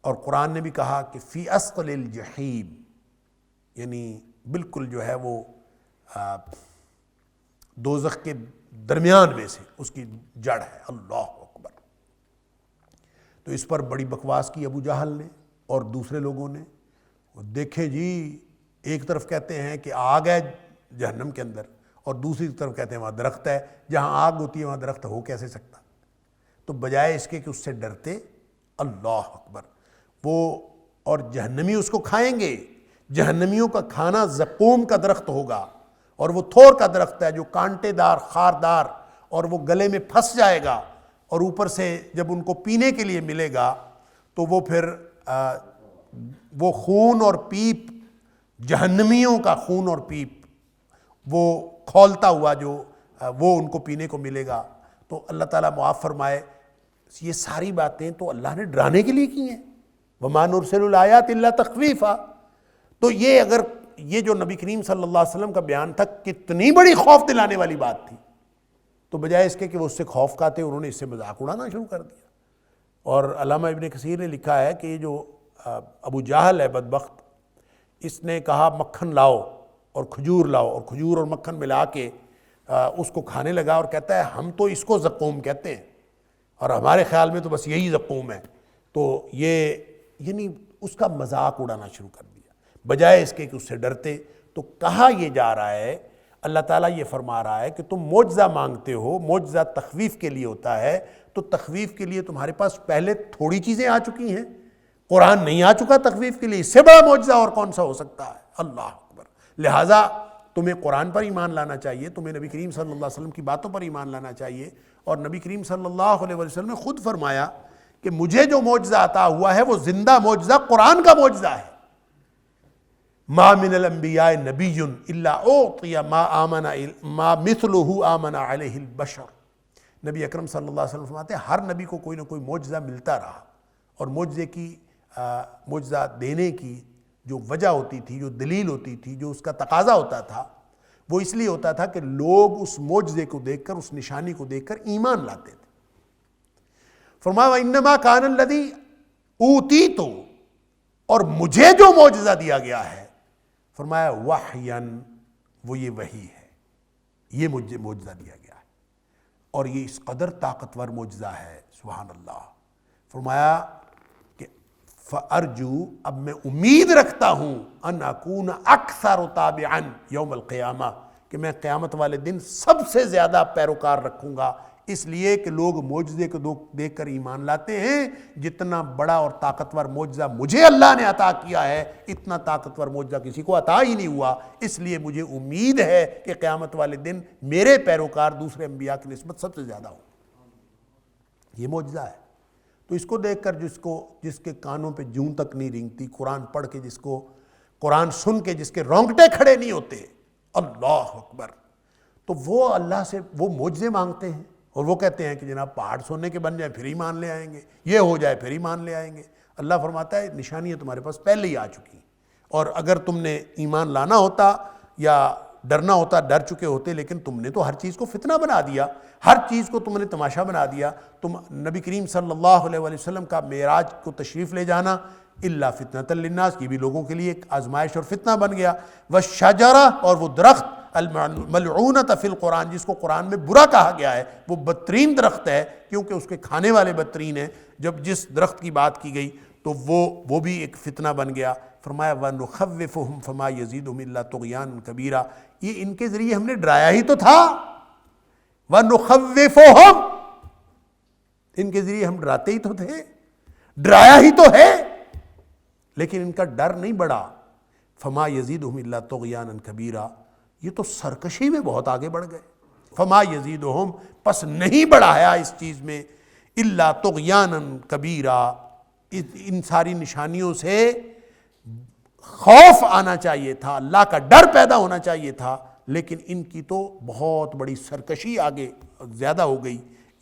اور قرآن نے بھی کہا کہ فی اسقل الجحیم، یعنی بالکل جو ہے وہ دوزخ کے درمیان میں سے اس کی جڑ ہے۔ اللہ اکبر۔ تو اس پر بڑی بکواس کی ابو جہل نے اور دوسرے لوگوں نے۔ دیکھیں جی، ایک طرف کہتے ہیں کہ آگ ہے جہنم کے اندر، اور دوسری طرف کہتے ہیں وہاں درخت ہے۔ جہاں آگ ہوتی ہے وہاں درخت ہو کیسے سکتا؟ تو بجائے اس کے کہ اس سے ڈرتے، اللہ اکبر، وہ اور جہنمی اس کو کھائیں گے۔ جہنمیوں کا کھانا زقوم کا درخت ہوگا، اور وہ تھور کا درخت ہے جو کانٹے دار، خاردار، اور وہ گلے میں پھنس جائے گا، اور اوپر سے جب ان کو پینے کے لیے ملے گا تو وہ پھر وہ خون اور پیپ، جہنمیوں کا خون اور پیپ، وہ کھولتا ہوا جو وہ ان کو پینے کو ملے گا۔ تو اللہ تعالیٰ معاف فرمائے، یہ ساری باتیں تو اللہ نے ڈرانے کے لیے کی ہیں۔ وَمَا نُرْسِلُ الْآيَاتِ إِلَّا تَخْوِيفًا۔ تو یہ اگر یہ جو نبی کریم صلی اللہ علیہ وسلم کا بیان تھا کتنی بڑی خوف دلانے والی بات تھی، تو بجائے اس کے کہ وہ اس سے خوف کھاتے انہوں نے اس سے مذاق اڑانا شروع کر دیا۔ اور علامہ ابن کثیر نے لکھا ہے کہ یہ جو ابو جہل ہے بدبخت، اس نے کہا مکھن لاؤ، اور کھجور لاؤ، اور کھجور اور مکھن ملا کے اس کو کھانے لگا، اور کہتا ہے ہم تو اس کو زقوم کہتے ہیں اور ہمارے خیال میں تو بس یہی زقوم ہے. تو یہ یعنی اس کا مذاق اڑانا شروع کر دیا بجائے اس کے کہ اس سے ڈرتے. تو کہا یہ جا رہا ہے، اللہ تعالیٰ یہ فرما رہا ہے کہ تم معجزہ مانگتے ہو، معجزہ تخویف کے لیے ہوتا ہے، تو تخویف کے لیے تمہارے پاس پہلے تھوڑی چیزیں آ چکی ہیں. قرآن نہیں آ چکا تخویف کے لیے، اس سے بڑا معجزہ اور کون سا ہو سکتا ہے؟ اللہ اکبر. لہٰذا تمہیں قرآن پر ایمان لانا چاہیے، تمہیں نبی کریم صلی اللہ علیہ وسلم کی باتوں پر ایمان لانا چاہیے. اور نبی کریم صلی اللہ علیہ وسلم نے خود فرمایا کہ مجھے جو معجزہ عطا ہوا ہے وہ زندہ معجزہ قرآن کا معجزہ ہے. ما من الانبیاء نبی الا اعطی ما مثلہ آمن علیہ البشر. نبی اکرم صلی اللہ علیہ وسلم فرماتے ہیں ہر نبی کو کوئی نہ کوئی معجزہ ملتا رہا، اور معجزہ دینے کی جو وجہ ہوتی تھی، جو دلیل ہوتی تھی، جو اس کا تقاضا ہوتا تھا، وہ اس لیے ہوتا تھا کہ لوگ اس معجزے کو دیکھ کر، اس نشانی کو دیکھ کر ایمان لاتے تھے. فرمایا وَإِنَّمَا كَانَ الَّذِي أُوتِيتُ، اور مجھے جو معجزہ دیا گیا ہے، فرمایا وحیاً، وہ یہ وحی ہے، یہ مجھے معجزہ دیا گیا ہے، اور یہ اس قدر طاقتور معجزہ ہے. سبحان اللہ. فرمایا کہ فَأَرْجُو، اب میں امید رکھتا ہوں، أَنْ أَكُونَ أَكْثَرُ تَابِعًا يَوْمَ الْقِيَامَةِ، کہ میں قیامت والے دن سب سے زیادہ پیروکار رکھوں گا، اس لیے کہ لوگ معجزے کو دیکھ کر ایمان لاتے ہیں. جتنا بڑا اور طاقتور معجزہ مجھے اللہ نے عطا کیا ہے، اتنا طاقتور معجزہ کسی کو عطا ہی نہیں ہوا. اس لیے مجھے امید ہے کہ قیامت والے دن میرے پیروکار دوسرے انبیاء کی نسبت سب سے زیادہ ہوں. یہ معجزہ ہے. تو اس کو دیکھ کر جس کے کانوں پہ جوں تک نہیں رینگتی، قرآن پڑھ کے جس کو، قرآن سن کے جس کے رونگٹے کھڑے نہیں ہوتے، اللہ اکبر، تو وہ اللہ سے وہ معجزے مانگتے ہیں، اور وہ کہتے ہیں کہ جناب پہاڑ سونے کے بن جائیں پھر ایمان لے آئیں گے، یہ ہو جائے پھر ایمان لے آئیں گے. اللہ فرماتا ہے نشانیاں تمہارے پاس پہلے ہی آ چکی ہیں، اور اگر تم نے ایمان لانا ہوتا یا ڈرنا ہوتا ڈر چکے ہوتے، لیکن تم نے تو ہر چیز کو فتنہ بنا دیا، ہر چیز کو تم نے تماشا بنا دیا. تم نبی کریم صلی اللہ علیہ وسلم کا معراج کو تشریف لے جانا الا فتنۃ للناس، یہ بھی لوگوں کے لیے ایک آزمائش اور فتنہ بن گیا. والشجرہ، اور وہ درخت، الملعونۃ فی القرآن، جس کو قرآن میں برا کہا گیا ہے، وہ بدترین درخت ہے کیونکہ اس کے کھانے والے بدترین ہیں. جب جس درخت کی بات کی گئی تو وہ بھی ایک فتنہ بن گیا. فرمایا وَنُخَوِّفُهُمْ فَمَا يَزِيدُهُمْ إِلَّا طُغْيَانًا كَبِيرًا، یہ ان کے ذریعے ہم نے ڈرایا ہی تو تھا. وَنُخَوِّفُهُمْ، ان کے ذریعے ہم ڈراتے ہی تو تھے، ڈرایا ہی تو ہے، لیکن ان کا ڈر نہیں بڑھا. فَمَا يَزِيدُهُمْ إِلَّا طُغْيَانًا كَبِيرًا، یہ تو سرکشی میں بہت آگے بڑھ گئے. فَمَا يَزِيدُهُمْ، پس نہیں بڑھایا اس چیز میں، إِلَّا طُغْيَانًا كَبِيرًا، ان ساری نشانیوں سے خوف آنا چاہیے تھا، اللہ کا ڈر پیدا ہونا چاہیے تھا، لیکن ان کی تو بہت بڑی سرکشی آگے زیادہ ہو گئی.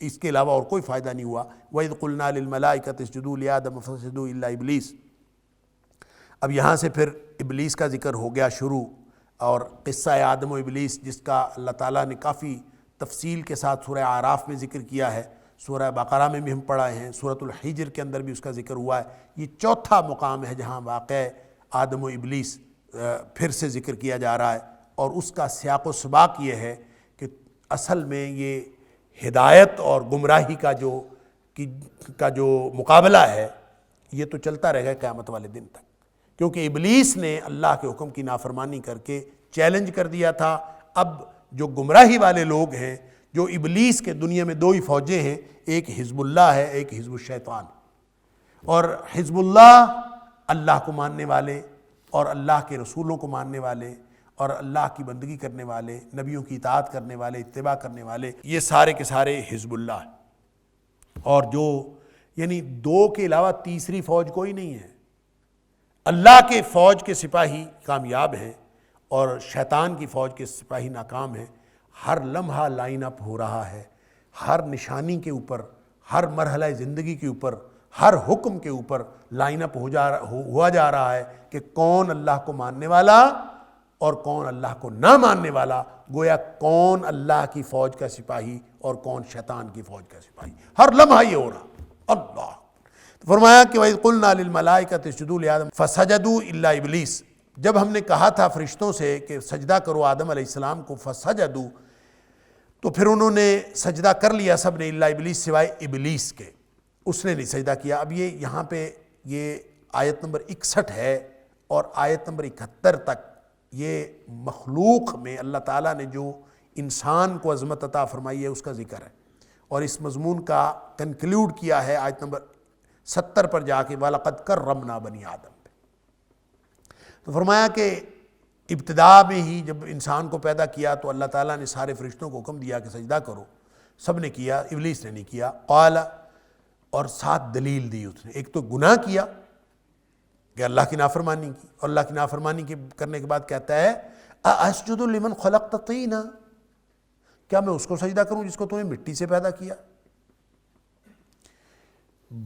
اس کے علاوہ اور کوئی فائدہ نہیں ہوا. وَإِذْ قُلْنَا لِلْمَلَائِكَةِ اسْجُدُوا لِآدَمَ فَسَجَدُوا إِلَّا إِبْلِيسَ. اب یہاں سے پھر ابلیس کا ذکر ہو گیا شروع، اور قصہ آدم و ابلیس جس کا اللہ تعالیٰ نے کافی تفصیل کے ساتھ سورہ اعراف میں ذکر کیا ہے، سورہ بقرہ میں بھی ہم پڑھا ہیں، سورۃ الحجر کے اندر بھی اس کا ذکر ہوا ہے. یہ چوتھا مقام ہے جہاں واقع آدم و ابلیس پھر سے ذکر کیا جا رہا ہے. اور اس کا سیاق و سباق یہ ہے کہ اصل میں یہ ہدایت اور گمراہی کا جو مقابلہ ہے، یہ تو چلتا رہے گا قیامت والے دن تک، کیونکہ ابلیس نے اللہ کے حکم کی نافرمانی کر کے چیلنج کر دیا تھا. اب جو گمراہی والے لوگ ہیں، جو ابلیس کے دنیا میں دو ہی فوجیں ہیں، ایک حزب اللہ ہے، ایک حزب الشیطان. اور حزب اللہ اللہ کو ماننے والے اور اللہ کے رسولوں کو ماننے والے اور اللہ کی بندگی کرنے والے، نبیوں کی اطاعت کرنے والے، اتباع کرنے والے، یہ سارے کے سارے حزب اللہ ہیں. اور جو یعنی دو کے علاوہ تیسری فوج کوئی نہیں ہے. اللہ کے فوج کے سپاہی کامیاب ہیں اور شیطان کی فوج کے سپاہی ناکام ہیں. ہر لمحہ لائن اپ ہو رہا ہے، ہر نشانی کے اوپر، ہر مرحلہ زندگی کے اوپر، ہر حکم کے اوپر لائن اپ ہوا جا رہا ہے کہ کون اللہ کو ماننے والا اور کون اللہ کو نہ ماننے والا، گویا کون اللہ کی فوج کا سپاہی اور کون شیطان کی فوج کا سپاہی. ہر لمحہ یہ ہو رہا. اللہ فرمایا کہ وَإِذْ قُلْنَا لِلْمَلَائِكَةِ اسْجُدُوا لِآدَمَ فَسَجَدُوا إِلَّا إِبْلِيسَ. جب ہم نے کہا تھا فرشتوں سے کہ سجدہ کرو آدم علیہ السلام کو فسجدوا، تو پھر انہوں نے سجدہ کر لیا سب نے الا ابلیس، سوائے ابلیس کے، اس نے نہیں سجدہ کیا۔ اب یہ یہاں پہ یہ آیت نمبر 61 ہے اور آیت نمبر 71 تک یہ مخلوق میں اللہ تعالیٰ نے جو انسان کو عظمت عطا فرمائی ہے اس کا ذکر ہے، اور اس مضمون کا کنکلیوڈ کیا ہے آیت نمبر 70 پر جا کے وَلَقَدْ كَرَّمْنَا بَنِي آدم پہ۔ تو فرمایا کہ ابتدا میں ہی جب انسان کو پیدا کیا تو اللہ تعالیٰ نے سارے فرشتوں کو حکم دیا کہ سجدہ کرو، سب نے کیا، ابلیس نے نہیں کیا۔ قال، اور ساتھ دلیل دی اس نے، ایک تو گناہ کیا کہ اللہ کی نافرمانی کی، اور اللہ کی نافرمانی کرنے کے بعد کہتا ہے اَأَسْجُدُ لِمَنْ خَلَقْتَ طِينًا، کیا میں اس کو سجدہ کروں جس کو تو نے مٹی سے پیدا کیا؟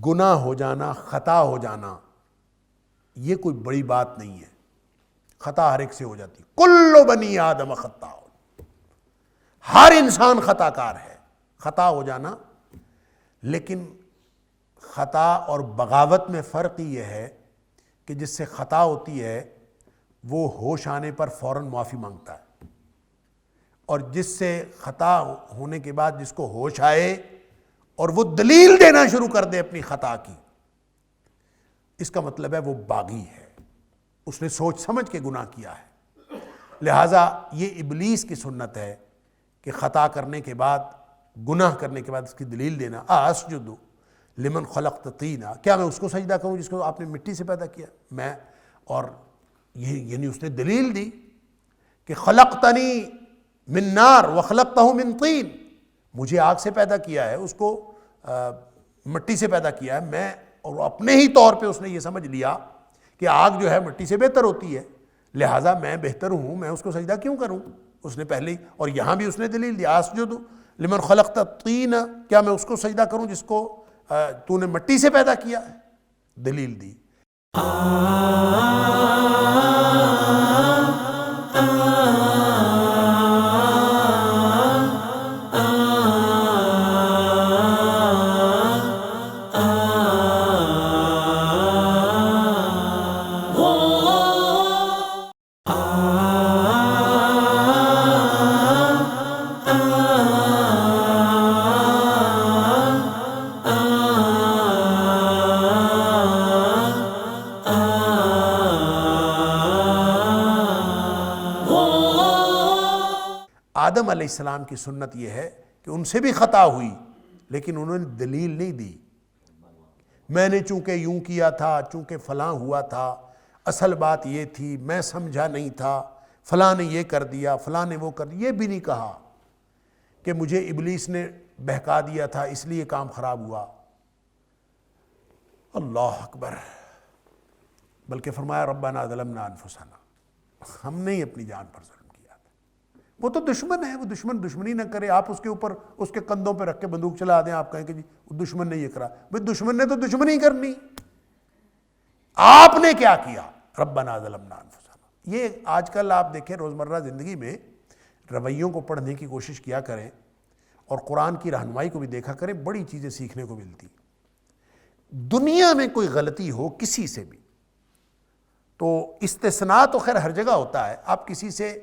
گناہ ہو جانا، خطا ہو جانا، یہ کوئی بڑی بات نہیں ہے، خطا ہر ایک سے ہو جاتی، کل بنی آدم خطاء، ہر انسان خطا کار ہے، خطا ہو جانا۔ لیکن خطا اور بغاوت میں فرق یہ ہے کہ جس سے خطا ہوتی ہے وہ ہوش آنے پر فوراً معافی مانگتا ہے، اور جس سے خطا ہونے کے بعد جس کو ہوش آئے اور وہ دلیل دینا شروع کر دے اپنی خطا کی، اس کا مطلب ہے وہ باغی ہے، اس نے سوچ سمجھ کے گناہ کیا ہے۔ لہٰذا یہ ابلیس کی سنت ہے کہ خطا کرنے کے بعد، گناہ کرنے کے بعد اس کی دلیل دینا، اَأَسْجُدُ لِمَنْ خَلَقْتَ طِينًا، کیا میں اس کو سجدہ کروں جس کو آپ نے مٹی سے پیدا کیا؟ میں، اور یعنی اس نے دلیل دی کہ خلقتنی من نار وخلقتہ من طین، مجھے آگ سے پیدا کیا ہے، اس کو مٹی سے پیدا کیا ہے، میں، اور اپنے ہی طور پہ اس نے یہ سمجھ لیا کہ آگ جو ہے مٹی سے بہتر ہوتی ہے، لہٰذا میں بہتر ہوں، میں اس کو سجدہ کیوں کروں؟ اس نے پہلے ہی، اور یہاں بھی اس نے دلیل دیا اَسْجُدُ لِمَنْ خَلَقْتَ طِينًا، کیا میں اس کو سجدہ کروں جس کو تو نے مٹی سے پیدا کیا ہے؟ دلیل دی۔ آدم علیہ السلام کی سنت یہ ہے کہ ان سے بھی خطا ہوئی لیکن انہوں نے دلیل نہیں دی، میں نے چونکہ یوں کیا تھا، چونکہ فلاں ہوا تھا، اصل بات یہ تھی، میں سمجھا نہیں تھا، فلاں نے یہ کر دیا، فلاں نے وہ کر دیا، یہ بھی نہیں کہا کہ مجھے ابلیس نے بہکا دیا تھا اس لیے کام خراب ہوا۔ اللہ اکبر، بلکہ فرمایا ربنا ظلمنا انفسنا، ہم نے ہی اپنی جان پر ظلم کیا تھا۔ وہ تو دشمن ہے، وہ دشمنی نہ کرے، آپ اس کے اوپر، اس کے کندھوں پہ رکھ کے بندوق چلا دیں، آپ کہیں کہ جی دشمن نے یہ کرا، بھئی دشمن نے تو دشمنی کرنی، آپ نے کیا کیا؟ ربنا ظلمنا انفسنا۔ یہ آج کل آپ دیکھیں روزمرہ زندگی میں رویوں کو پڑھنے کی کوشش کیا کریں اور قرآن کی رہنمائی کو بھی دیکھا کریں، بڑی چیزیں سیکھنے کو ملتی۔ دنیا میں کوئی غلطی ہو کسی سے بھی تو استثناء تو خیر ہر جگہ ہوتا ہے، آپ کسی سے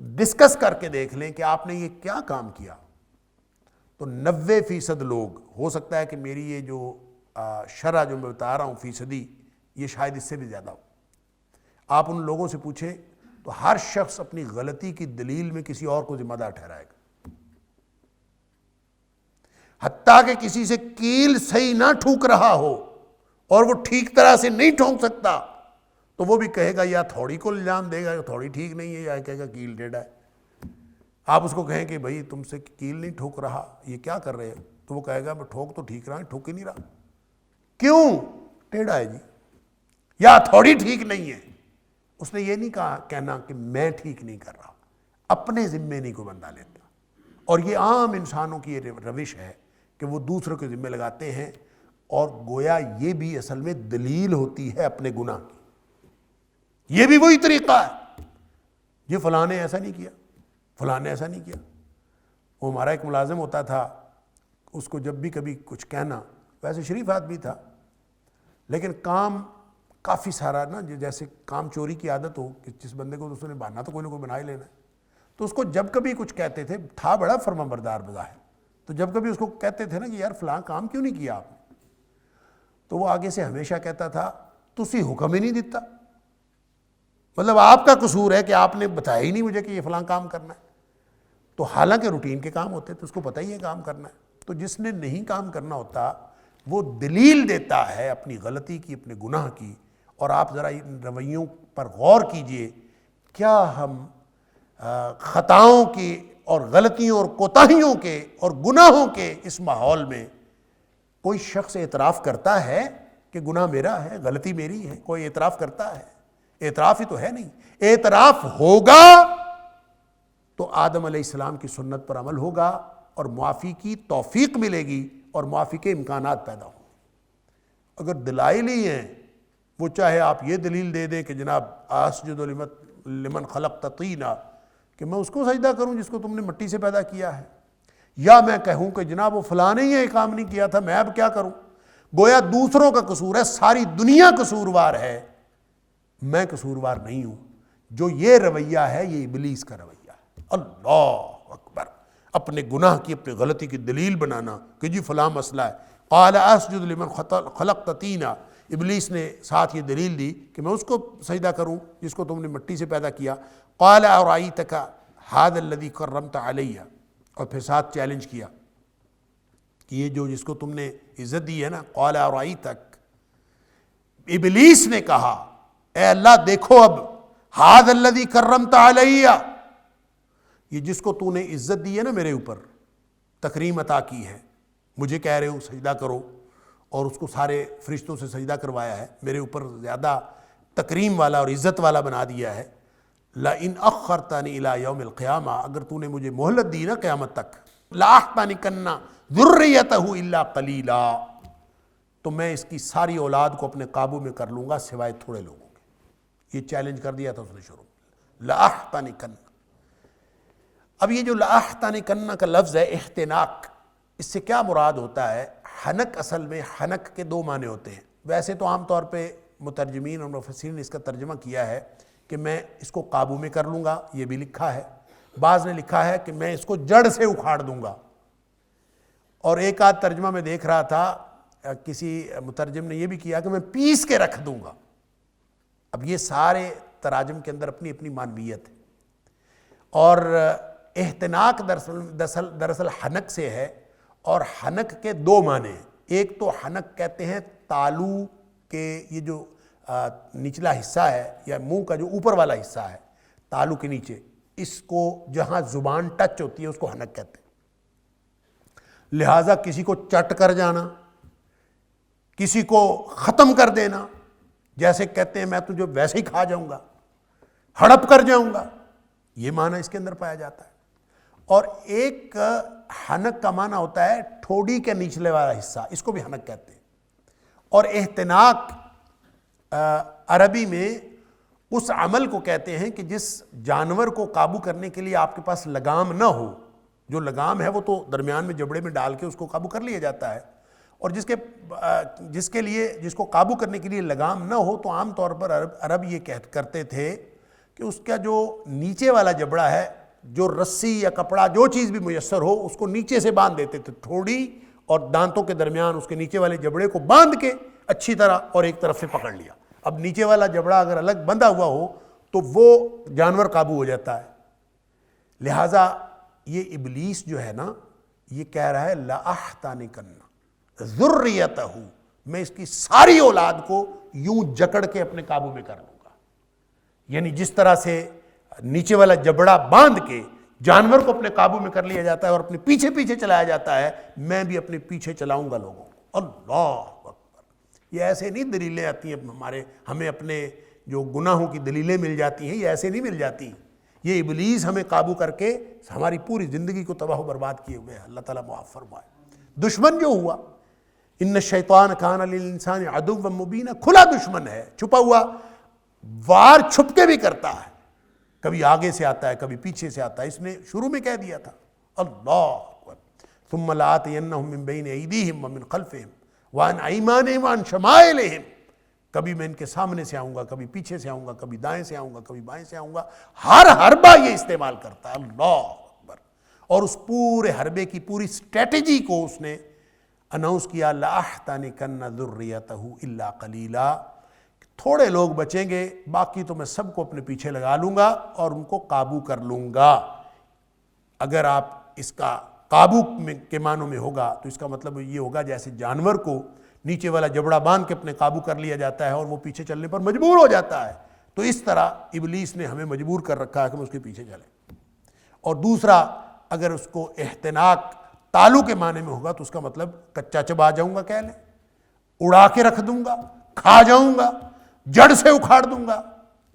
ڈسکس کر کے دیکھ لیں کہ آپ نے یہ کیا کام کیا، تو 90% لوگ، ہو سکتا ہے کہ میری یہ جو شرح جو میں بتا رہا ہوں فیصدی، یہ شاید اس سے بھی زیادہ ہو، آپ ان لوگوں سے پوچھیں تو ہر شخص اپنی غلطی کی دلیل میں کسی اور کو ذمہ دار ٹھہرائے گا، حتیٰ کہ کسی سے کیل صحیح نہ ٹھوک رہا ہو اور وہ ٹھیک طرح سے نہیں ٹھونک سکتا تو وہ بھی کہے گا، یا تھوڑی کو الزام دے گا کہ تھوڑی ٹھیک نہیں ہے، یا کہے گا کیل ٹیڑھا ہے۔ آپ اس کو کہیں کہ بھائی تم سے کیل نہیں ٹھوک رہا، یہ کیا کر رہے ہو، تو وہ کہے گا میں ٹھوک تو ٹھیک رہا ہوں، ٹھوک ہی نہیں رہا، کیوں؟ ٹیڑھا ہے جی، یا تھوڑی ٹھیک نہیں ہے۔ اس نے یہ نہیں کہنا کہ میں ٹھیک نہیں کر رہا، اپنے ذمے نہیں کوئی بندہ لیتا، اور یہ عام انسانوں کی روش ہے کہ وہ دوسروں کے ذمے لگاتے ہیں، اور گویا یہ بھی اصل میں دلیل ہوتی ہے اپنے گناہ کی، یہ بھی وہی طریقہ ہے، یہ فلاں نے ایسا نہیں کیا، فلاں نے ایسا نہیں کیا۔ وہ ہمارا ایک ملازم ہوتا تھا، اس کو جب بھی کبھی کچھ کہنا، ویسے شریف آدمی تھا لیکن کام کافی سارا نا جیسے کام چوری کی عادت ہو کہ جس بندے کو اس نے بہانا تو کوئی نہ کوئی بنا ہی لینا ہے، تو اس کو جب کبھی کچھ کہتے تھے، تھا بڑا فرما بردار بظاہر، تو جب کبھی اس کو کہتے تھے نا کہ یار فلاں کام کیوں نہیں کیا آپ نے، تو وہ آگے سے ہمیشہ کہتا تھا تسی حکم ہی نہیں دیتا، مطلب آپ کا قصور ہے کہ آپ نے بتایا ہی نہیں مجھے کہ یہ فلاں کام کرنا ہے۔ تو حالانکہ روٹین کے کام ہوتے تو اس کو پتہ ہی ہے کام کرنا ہے۔ تو جس نے نہیں کام کرنا ہوتا وہ دلیل دیتا ہے اپنی غلطی کی، اپنے گناہ کی۔ اور آپ ذرا ان رویوں پر غور کیجئے، کیا ہم خطاؤں کی اور غلطیوں اور کوتاہیوں کے اور گناہوں کے اس ماحول میں کوئی شخص اعتراف کرتا ہے کہ گناہ میرا ہے، غلطی میری ہے؟ کوئی اعتراف کرتا ہے؟ اعتراف ہی تو ہے نہیں۔ اعتراف ہوگا تو آدم علیہ السلام کی سنت پر عمل ہوگا اور معافی کی توفیق ملے گی اور معافی کے امکانات پیدا ہوں۔ اگر دلائل ہی ہیں، وہ چاہے آپ یہ دلیل دے دیں کہ جناب اسجد لمن خلقت طینا، کہ میں اس کو سجدہ کروں جس کو تم نے مٹی سے پیدا کیا ہے، یا میں کہوں کہ جناب وہ فلاں نے یہ کام نہیں کیا تھا، میں اب کیا کروں؟ گویا دوسروں کا قصور ہے، ساری دنیا قصوروار ہے، میں قصوروار نہیں ہوں۔ جو یہ رویہ ہے یہ ابلیس کا رویہ ہے۔ اللہ اکبر، اپنے گناہ کی، اپنے غلطی کی دلیل بنانا کہ جی فلاں مسئلہ ہے۔ قال اسجد لمن خلقت طینا، ابلیس نے ساتھ یہ دلیل دی کہ میں اس کو سجدہ کروں جس کو تم نے مٹی سے پیدا کیا۔ قال ارأیتک ھذا الذی کرمت علی، اور پھر ساتھ چیلنج کیا کہ یہ جو جس کو تم نے عزت دی ہے نا، قال ارأیتک، ابلیس نے کہا اے اللہ دیکھو اب، ھذا الذی کرمت علی، یہ جس کو تو نے عزت دی ہے نا میرے اوپر، تکریم عطا کی ہے، مجھے کہہ رہے ہو سجدہ کرو، اور اس کو سارے فرشتوں سے سجدہ کروایا ہے، میرے اوپر زیادہ تکریم والا اور عزت والا بنا دیا ہے۔ لئن اخرتنی الی یوم القیامہ، اگر تو نے مجھے مہلت دی نا قیامت تک، لاحتنکن ذریتہ الا قلیلا، تو میں اس کی ساری اولاد کو اپنے قابو میں کر لوں گا سوائے تھوڑے لوگوں کے۔ یہ چیلنج کر دیا تھا اس نے شروع میں، لاحتنکن۔ اب یہ جو لاحتنکن کا لفظ ہے احتناق، اس سے کیا مراد ہوتا ہے؟ حنک اصل میں حنک کے دو معنی ہوتے ہیں۔ ویسے تو عام طور پہ مترجمین اور مفسرین نے اس کا ترجمہ کیا ہے کہ میں اس کو قابو میں کر لوں گا، یہ بھی لکھا ہے۔ بعض نے لکھا ہے کہ میں اس کو جڑ سے اکھاڑ دوں گا، اور ایک آدھ ترجمہ میں دیکھ رہا تھا کسی مترجم نے یہ بھی کیا کہ میں پیس کے رکھ دوں گا۔ اب یہ سارے تراجم کے اندر اپنی اپنی معنویت ہے، اور احتناق دراصل حنک سے ہے، اور حنک کے دو معنی ہیں۔ ایک تو حنک کہتے ہیں تالو کے یہ جو نچلا حصہ ہے یا منہ کا جو اوپر والا حصہ ہے تالو کے نیچے، اس کو جہاں زبان ٹچ ہوتی ہے اس کو حنک کہتے ہیں۔ لہٰذا کسی کو چٹ کر جانا، کسی کو ختم کر دینا، جیسے کہتے ہیں میں تجھے ویسے ہی کھا جاؤں گا، ہڑپ کر جاؤں گا، یہ معنی اس کے اندر پایا جاتا ہے۔ اور ایک حنک کا معنی ہوتا ہے ٹھوڑی کے نیچلے والا حصہ، اس کو بھی حنک کہتے ہیں۔ اور احتناق عربی میں اس عمل کو کہتے ہیں کہ جس جانور کو قابو کرنے کے لیے آپ کے پاس لگام نہ ہو، جو لگام ہے وہ تو درمیان میں جبڑے میں ڈال کے اس کو قابو کر لیا جاتا ہے، اور جس کو قابو کرنے کے لیے لگام نہ ہو تو عام طور پر عرب یہ کرتے تھے کہ اس کا جو نیچے والا جبڑا ہے، جو رسی یا کپڑا جو چیز بھی میسر ہو اس کو نیچے سے باندھ دیتے تھے، تھوڑی اور دانتوں کے درمیان اس کے نیچے والے جبڑے کو باندھ کے اچھی طرح اور ایک طرف سے پکڑ لیا۔ اب نیچے والا جبڑا اگر الگ بندھا ہوا ہو تو وہ جانور قابو ہو جاتا ہے۔ لہٰذا یہ ابلیس جو ہے نا یہ کہہ رہا ہے لأحتنکن ذریتہ، میں اس کی ساری اولاد کو یوں جکڑ کے اپنے قابو میں کر لوں گا۔ یعنی جس طرح سے نیچے والا جبڑا باندھ کے جانور کو اپنے قابو میں کر لیا جاتا ہے اور اپنے پیچھے پیچھے چلایا جاتا ہے، میں بھی اپنے پیچھے چلاؤں گا لوگوں کو۔ اللہ اکبر، یہ ایسے نہیں دلیلیں آتی ہیں ہمیں اپنے جو گناہوں کی دلیلیں مل جاتی ہیں، یہ ایسے نہیں مل جاتی۔ یہ ابلیس ہمیں قابو کر کے ہماری پوری زندگی کو تباہ و برباد کیے ہوئے ہیں، اللہ تعالیٰ معاف فرمائے۔ دشمن جو ہوا، ان الشیطان کان للانسان عدوا مبینا، کھلا دشمن ہے، چھپا ہوا وار چھپ کے بھی کرتا ہے، کبھی آگے سے آتا ہے کبھی پیچھے سے آتا ہے، اس نے شروع میں کہہ دیا تھا۔ اللہ اکبر، ثم لآتینہم من بین ایدیہم ومن خلفہم وعن ایمانہم وعن شمائلہم، کبھی میں ان کے سامنے سے آؤں گا، کبھی پیچھے سے آؤں گا، کبھی دائیں سے آؤں گا، کبھی بائیں سے آؤں گا. ہر حربہ یہ استعمال کرتا ہے. اللہ اکبر. اور اس پورے حربے کی پوری اسٹریٹجی کو اس نے اناؤنس کیا، لَأَحْتَنِكَنَّ ذُرِّيَّتَهُ إِلَّا قَلِيلًا، تھوڑے لوگ بچیں گے، باقی تو میں سب کو اپنے پیچھے لگا لوں گا اور ان کو قابو کر لوں گا. اگر آپ اس کا قابو کے معنوں میں ہوگا تو اس کا مطلب یہ ہوگا جیسے جانور کو نیچے والا جبڑا باندھ کے اپنے قابو کر لیا جاتا ہے اور وہ پیچھے چلنے پر مجبور ہو جاتا ہے، تو اس طرح ابلیس نے ہمیں مجبور کر رکھا ہے کہ ہم اس کے پیچھے چلیں. اور دوسرا، اگر اس کو احتناق تالو کے معنی میں ہوگا تو اس کا مطلب کچا چبا جاؤں گا، کہہ لیں، اڑا کے رکھ دوں گا، کھا جاؤں گا، جڑ سے اکھاڑ دوں گا.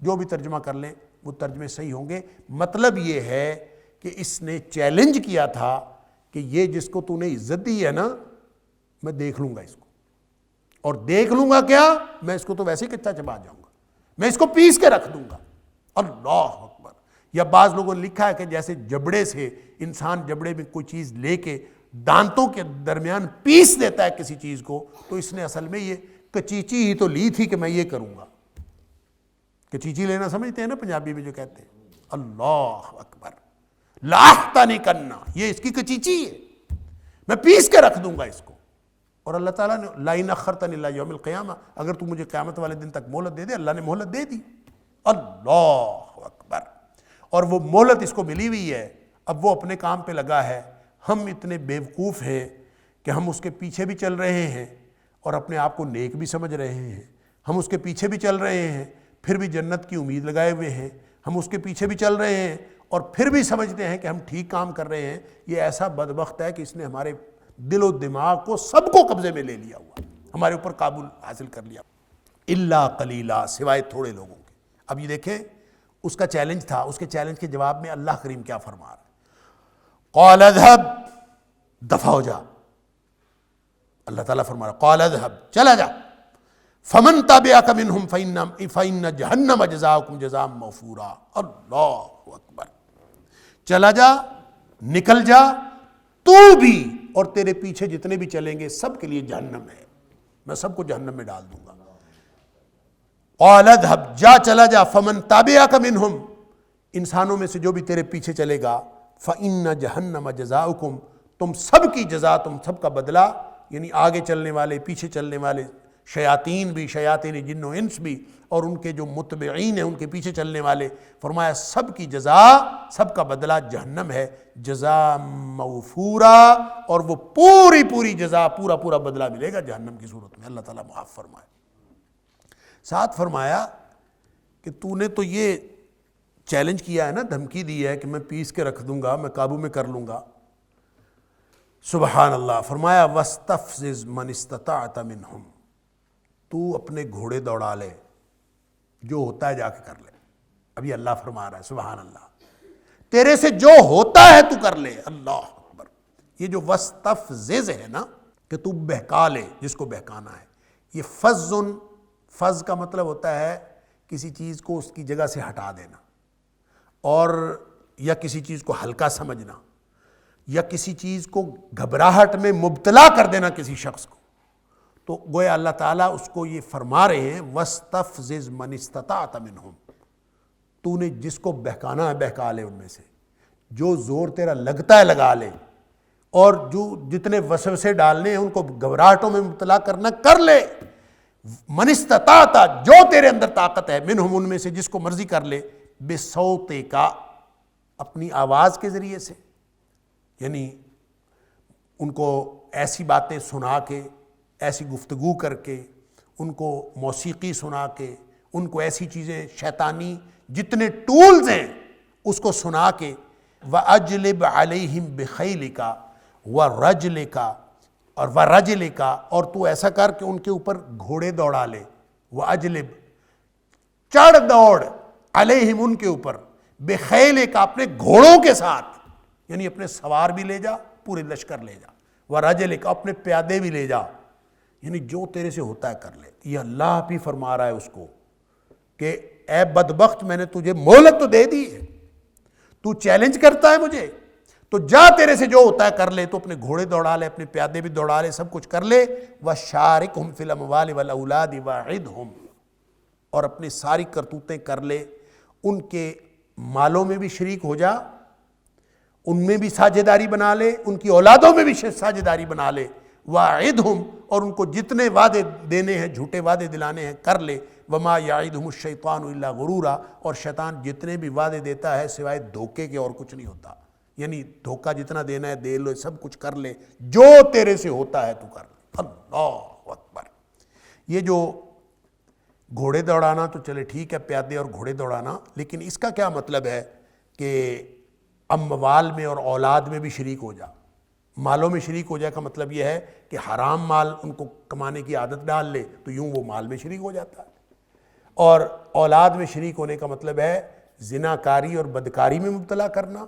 جو بھی ترجمہ کر لیں وہ ترجمے صحیح ہوں گے. مطلب یہ ہے کہ اس نے چیلنج کیا تھا کہ یہ جس کو تو نے عزت دی ہے نا، میں دیکھ لوں گا اس کو، اور دیکھ لوں گا کیا، میں اس کو تو ویسے ہی کچا چبا جاؤں گا، میں اس کو پیس کے رکھ دوں گا. اللہ اکبر. یا بعض لوگوں نے لکھا ہے کہ جیسے جبڑے سے انسان جبڑے میں کوئی چیز لے کے دانتوں کے درمیان پیس دیتا ہے کسی چیز کو، تو اس نے اصل میں یہ کچیچی ہی تو لی تھی کہ میں یہ کروں گا. کچیچی لینا سمجھتے ہیں نا پنجابی میں جو کہتے ہیں. اللہ اکبر. لَأَحْتَنِكَنَّ، یہ اس کی کچیچی ہے، میں پیس کے رکھ دوں گا اس کو. اور اللہ تعالیٰ نے لَإِنْ أَخَّرْتَنِي إِلَىٰ يَوْمِ الْقِيَامَةِ، اگر تو مجھے قیامت والے دن تک مہلت دے دے، اللہ نے مہلت دے دی. اللہ اکبر. اور وہ مہلت اس کو ملی ہوئی ہے، اب وہ اپنے کام پہ لگا ہے. ہم اتنے بیوقوف ہیں کہ ہم اس کے پیچھے بھی چل رہے ہیں اور اپنے آپ کو نیک بھی سمجھ رہے ہیں. ہم اس کے پیچھے بھی چل رہے ہیں، پھر بھی جنت کی امید لگائے ہوئے ہیں. ہم اس کے پیچھے بھی چل رہے ہیں اور پھر بھی سمجھتے ہیں کہ ہم ٹھیک کام کر رہے ہیں. یہ ایسا بدبخت ہے کہ اس نے ہمارے دل و دماغ کو سب کو قبضے میں لے لیا ہوا، ہمارے اوپر قابو حاصل کر لیا. الا قلیلا، سوائے تھوڑے لوگوں کے. اب یہ دیکھیں اس کا چیلنج تھا، اس کے چیلنج کے جواب میں اللہ کریم کیا فرما رہا ہے. قال اذهب، دفع ہو جا. اللہ تعالیٰ فرما رہا قال اذهب، چلا جا. فمن تبعك منهم فإن جہنم جزاؤكم جزاء موفورا. اللہ اکبر. چلا جا، نکل جا، تو بھی اور تیرے پیچھے جتنے بھی چلیں گے سب کے لیے جہنم ہے، میں سب کو جہنم میں ڈال دوں گا. قال اذهب، جا، چلا جا. فمن تبعك منهم، انسانوں میں سے جو بھی تیرے پیچھے چلے گا، فإن جہنم جزاؤکم، تم سب کی جزا، تم سب کا بدلہ، یعنی آگے چلنے والے، پیچھے چلنے والے، شیاطین بھی، شیاطین جن و انس بھی، اور ان کے جو متبعین ہیں ان کے پیچھے چلنے والے، فرمایا سب کی جزا، سب کا بدلہ جہنم ہے. جزا موفورا، اور وہ پوری پوری جزا، پورا پورا بدلہ ملے گا جہنم کی صورت میں. اللہ تعالیٰ معاف فرمائے. ساتھ فرمایا کہ تو نے تو یہ چیلنج کیا ہے نا، دھمکی دی ہے کہ میں پیس کے رکھ دوں گا، میں قابو میں کر لوں گا. سبحان اللہ. فرمایا وَاسْتَفْزِزْ مَنِ اسْتَطَعْتَ مِنْهُمْ، تو اپنے گھوڑے دوڑا لے، جو ہوتا ہے جا کے کر لے. ابھی اللہ فرما رہا ہے سبحان اللہ، تیرے سے جو ہوتا ہے تو کر لے. اللہ اکبر. یہ جو وَاسْتَفْزِزْ ہے نا، کہ تو بہکا لے جس کو بہکانا ہے. یہ فض کا مطلب ہوتا ہے کسی چیز کو اس کی جگہ سے ہٹا دینا، اور یا کسی چیز کو ہلکا سمجھنا، یا کسی چیز کو گھبراہٹ میں مبتلا کر دینا کسی شخص کو. تو گویا اللہ تعالیٰ اس کو یہ فرما رہے ہیں وَاسْتَفْزِزْ مَنِ اسْتَطَعْتَ مِنْهُمْ، تو نے جس کو بہکانا ہے بہکا لے، ان میں سے جو زور تیرا لگتا ہے لگا لے، اور جو جتنے وسوسے ڈالنے ہیں ان کو گھبراہٹوں میں مبتلا کرنا کر لے. من استطاعت، جو تیرے اندر طاقت ہے، منہم، ان میں سے جس کو مرضی کر لے. بصوتک، اپنی آواز کے ذریعے سے، یعنی ان کو ایسی باتیں سنا کے، ایسی گفتگو کر کے، ان کو موسیقی سنا کے، ان کو ایسی چیزیں شیطانی جتنے ٹولز ہیں اس کو سنا کے. وَأَجْلِبْ عَلَيْهِمْ بِخَيْلِكَ وَرَجْلِكَ، اور وَرَجْلِكَ، اور تو ایسا کر کہ ان کے اوپر گھوڑے دوڑا لے. وَأَجْلِبْ، چڑھ دوڑ، علیہم، ان کے اوپر، بخیلک، اپنے گھوڑوں کے ساتھ، یعنی اپنے سوار بھی لے جا، پورے لشکر لے جا. ورجلک، اپنے پیادے بھی لے جا، یعنی جو تیرے سے ہوتا ہے کر لے. یہ اللہ بھی فرما رہا ہے اس کو کہ اے بدبخت، میں نے تجھے مہلت تو دے دی ہے، تو چیلنج کرتا ہے مجھے، تو جا، تیرے سے جو ہوتا ہے کر لے. تو اپنے گھوڑے دوڑا لے، اپنے پیادے بھی دوڑا لے، سب کچھ کر لے. وَشَارِكْهُمْ فِي الْأَمْوَالِ وَالْأَوْلَادِ وَعِدْهُمْ، اور اپنی ساری کرتوتیں کر لے، ان کے مالوں میں بھی شریک ہو جا، ان میں بھی ساجھیداری بنا لے، ان کی اولادوں میں بھی ساجھیداری بنا لے، وَاعِدْهُمْ، اور ان کو جتنے وعدے دینے ہیں، جھوٹے وعدے دلانے ہیں کر لے، وَمَا يَعِدُهُمُ الشَّيْطَانُ إِلَّا غُرُورًا، اور شیطان جتنے بھی وعدے دیتا ہے سوائے دھوکے کے اور کچھ نہیں ہوتا، یعنی دھوکہ جتنا دینا ہے دے لو، سب کچھ کر لے، جو تیرے سے ہوتا ہے تو کر لے۔ اللہ اکبر۔ یہ جو گھوڑے دوڑانا تو چلے ٹھیک ہے، پیادے اور گھوڑے دوڑانا، لیکن اس کا کیا مطلب ہے کہ اموال میں اور اولاد میں بھی شریک ہو جا؟ مالوں میں شریک ہو جائے کا مطلب یہ ہے کہ حرام مال ان کو کمانے کی عادت ڈال لے تو یوں وہ مال میں شریک ہو جاتا ہے، اور اولاد میں شریک ہونے کا مطلب ہے زناکاری اور بدکاری میں مبتلا کرنا،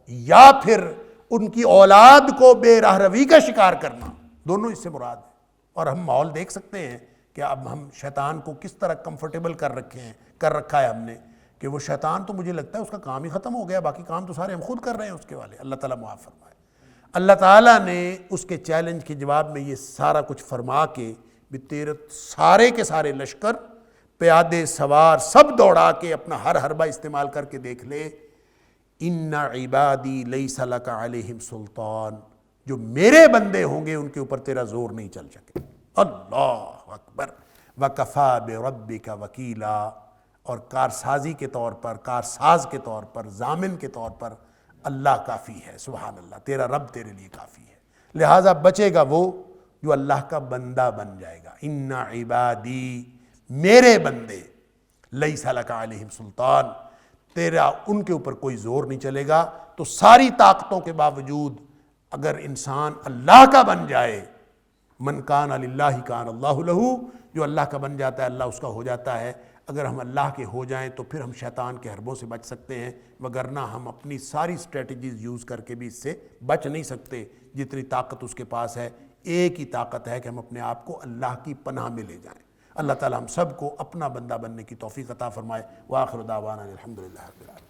یا پھر ان کی اولاد کو بے راہ روی کا شکار کرنا، دونوں اس سے مراد ہے۔ اور ہم ماحول دیکھ سکتے ہیں کہ اب ہم شیطان کو کس طرح کمفرٹیبل کر رکھا ہے ہم نے، کہ وہ شیطان تو مجھے لگتا ہے اس کا کام ہی ختم ہو گیا، باقی کام تو سارے ہم خود کر رہے ہیں اس کے والے۔ اللہ تعالیٰ معاف فرمائے۔ اللہ تعالیٰ نے اس کے چیلنج کے جواب میں یہ سارا کچھ فرما کے بھی تیرے سارے کے سارے لشکر، پیادے سوار سب دوڑا کے اپنا ہر حربہ استعمال کر کے دیکھ لے، ان عبادی لیس لک علیہم سلطان، جو میرے بندے ہوں گے ان کے اوپر تیرا زور نہیں چل سکے۔ اللہ اکبر۔ وکفا بربک وکیلا، اور کارسازی کے طور پر، کارساز کے طور پر، ضامن کے طور پر اللہ کافی ہے۔ سبحان اللہ، تیرا رب تیرے لیے کافی ہے، لہٰذا بچے گا وہ جو اللہ کا بندہ بن جائے گا۔ ان عبادی، میرے بندے، لیس لک علیہم سلطان، تیرا ان کے اوپر کوئی زور نہیں چلے گا۔ تو ساری طاقتوں کے باوجود اگر انسان اللہ کا بن جائے، من کان للہ کان اللہ لہ، جو اللہ کا بن جاتا ہے اللہ اس کا ہو جاتا ہے۔ اگر ہم اللہ کے ہو جائیں تو پھر ہم شیطان کے حربوں سے بچ سکتے ہیں، وگرنہ ہم اپنی ساری اسٹریٹجیز یوز کر کے بھی اس سے بچ نہیں سکتے۔ جتنی طاقت اس کے پاس ہے، ایک ہی طاقت ہے کہ ہم اپنے آپ کو اللہ کی پناہ میں لے جائیں۔ اللہ تعالیٰ ہم سب کو اپنا بندہ بننے کی توفیق عطا فرمائے۔ وآخر دعوانا الحمدللہ رب العالمین۔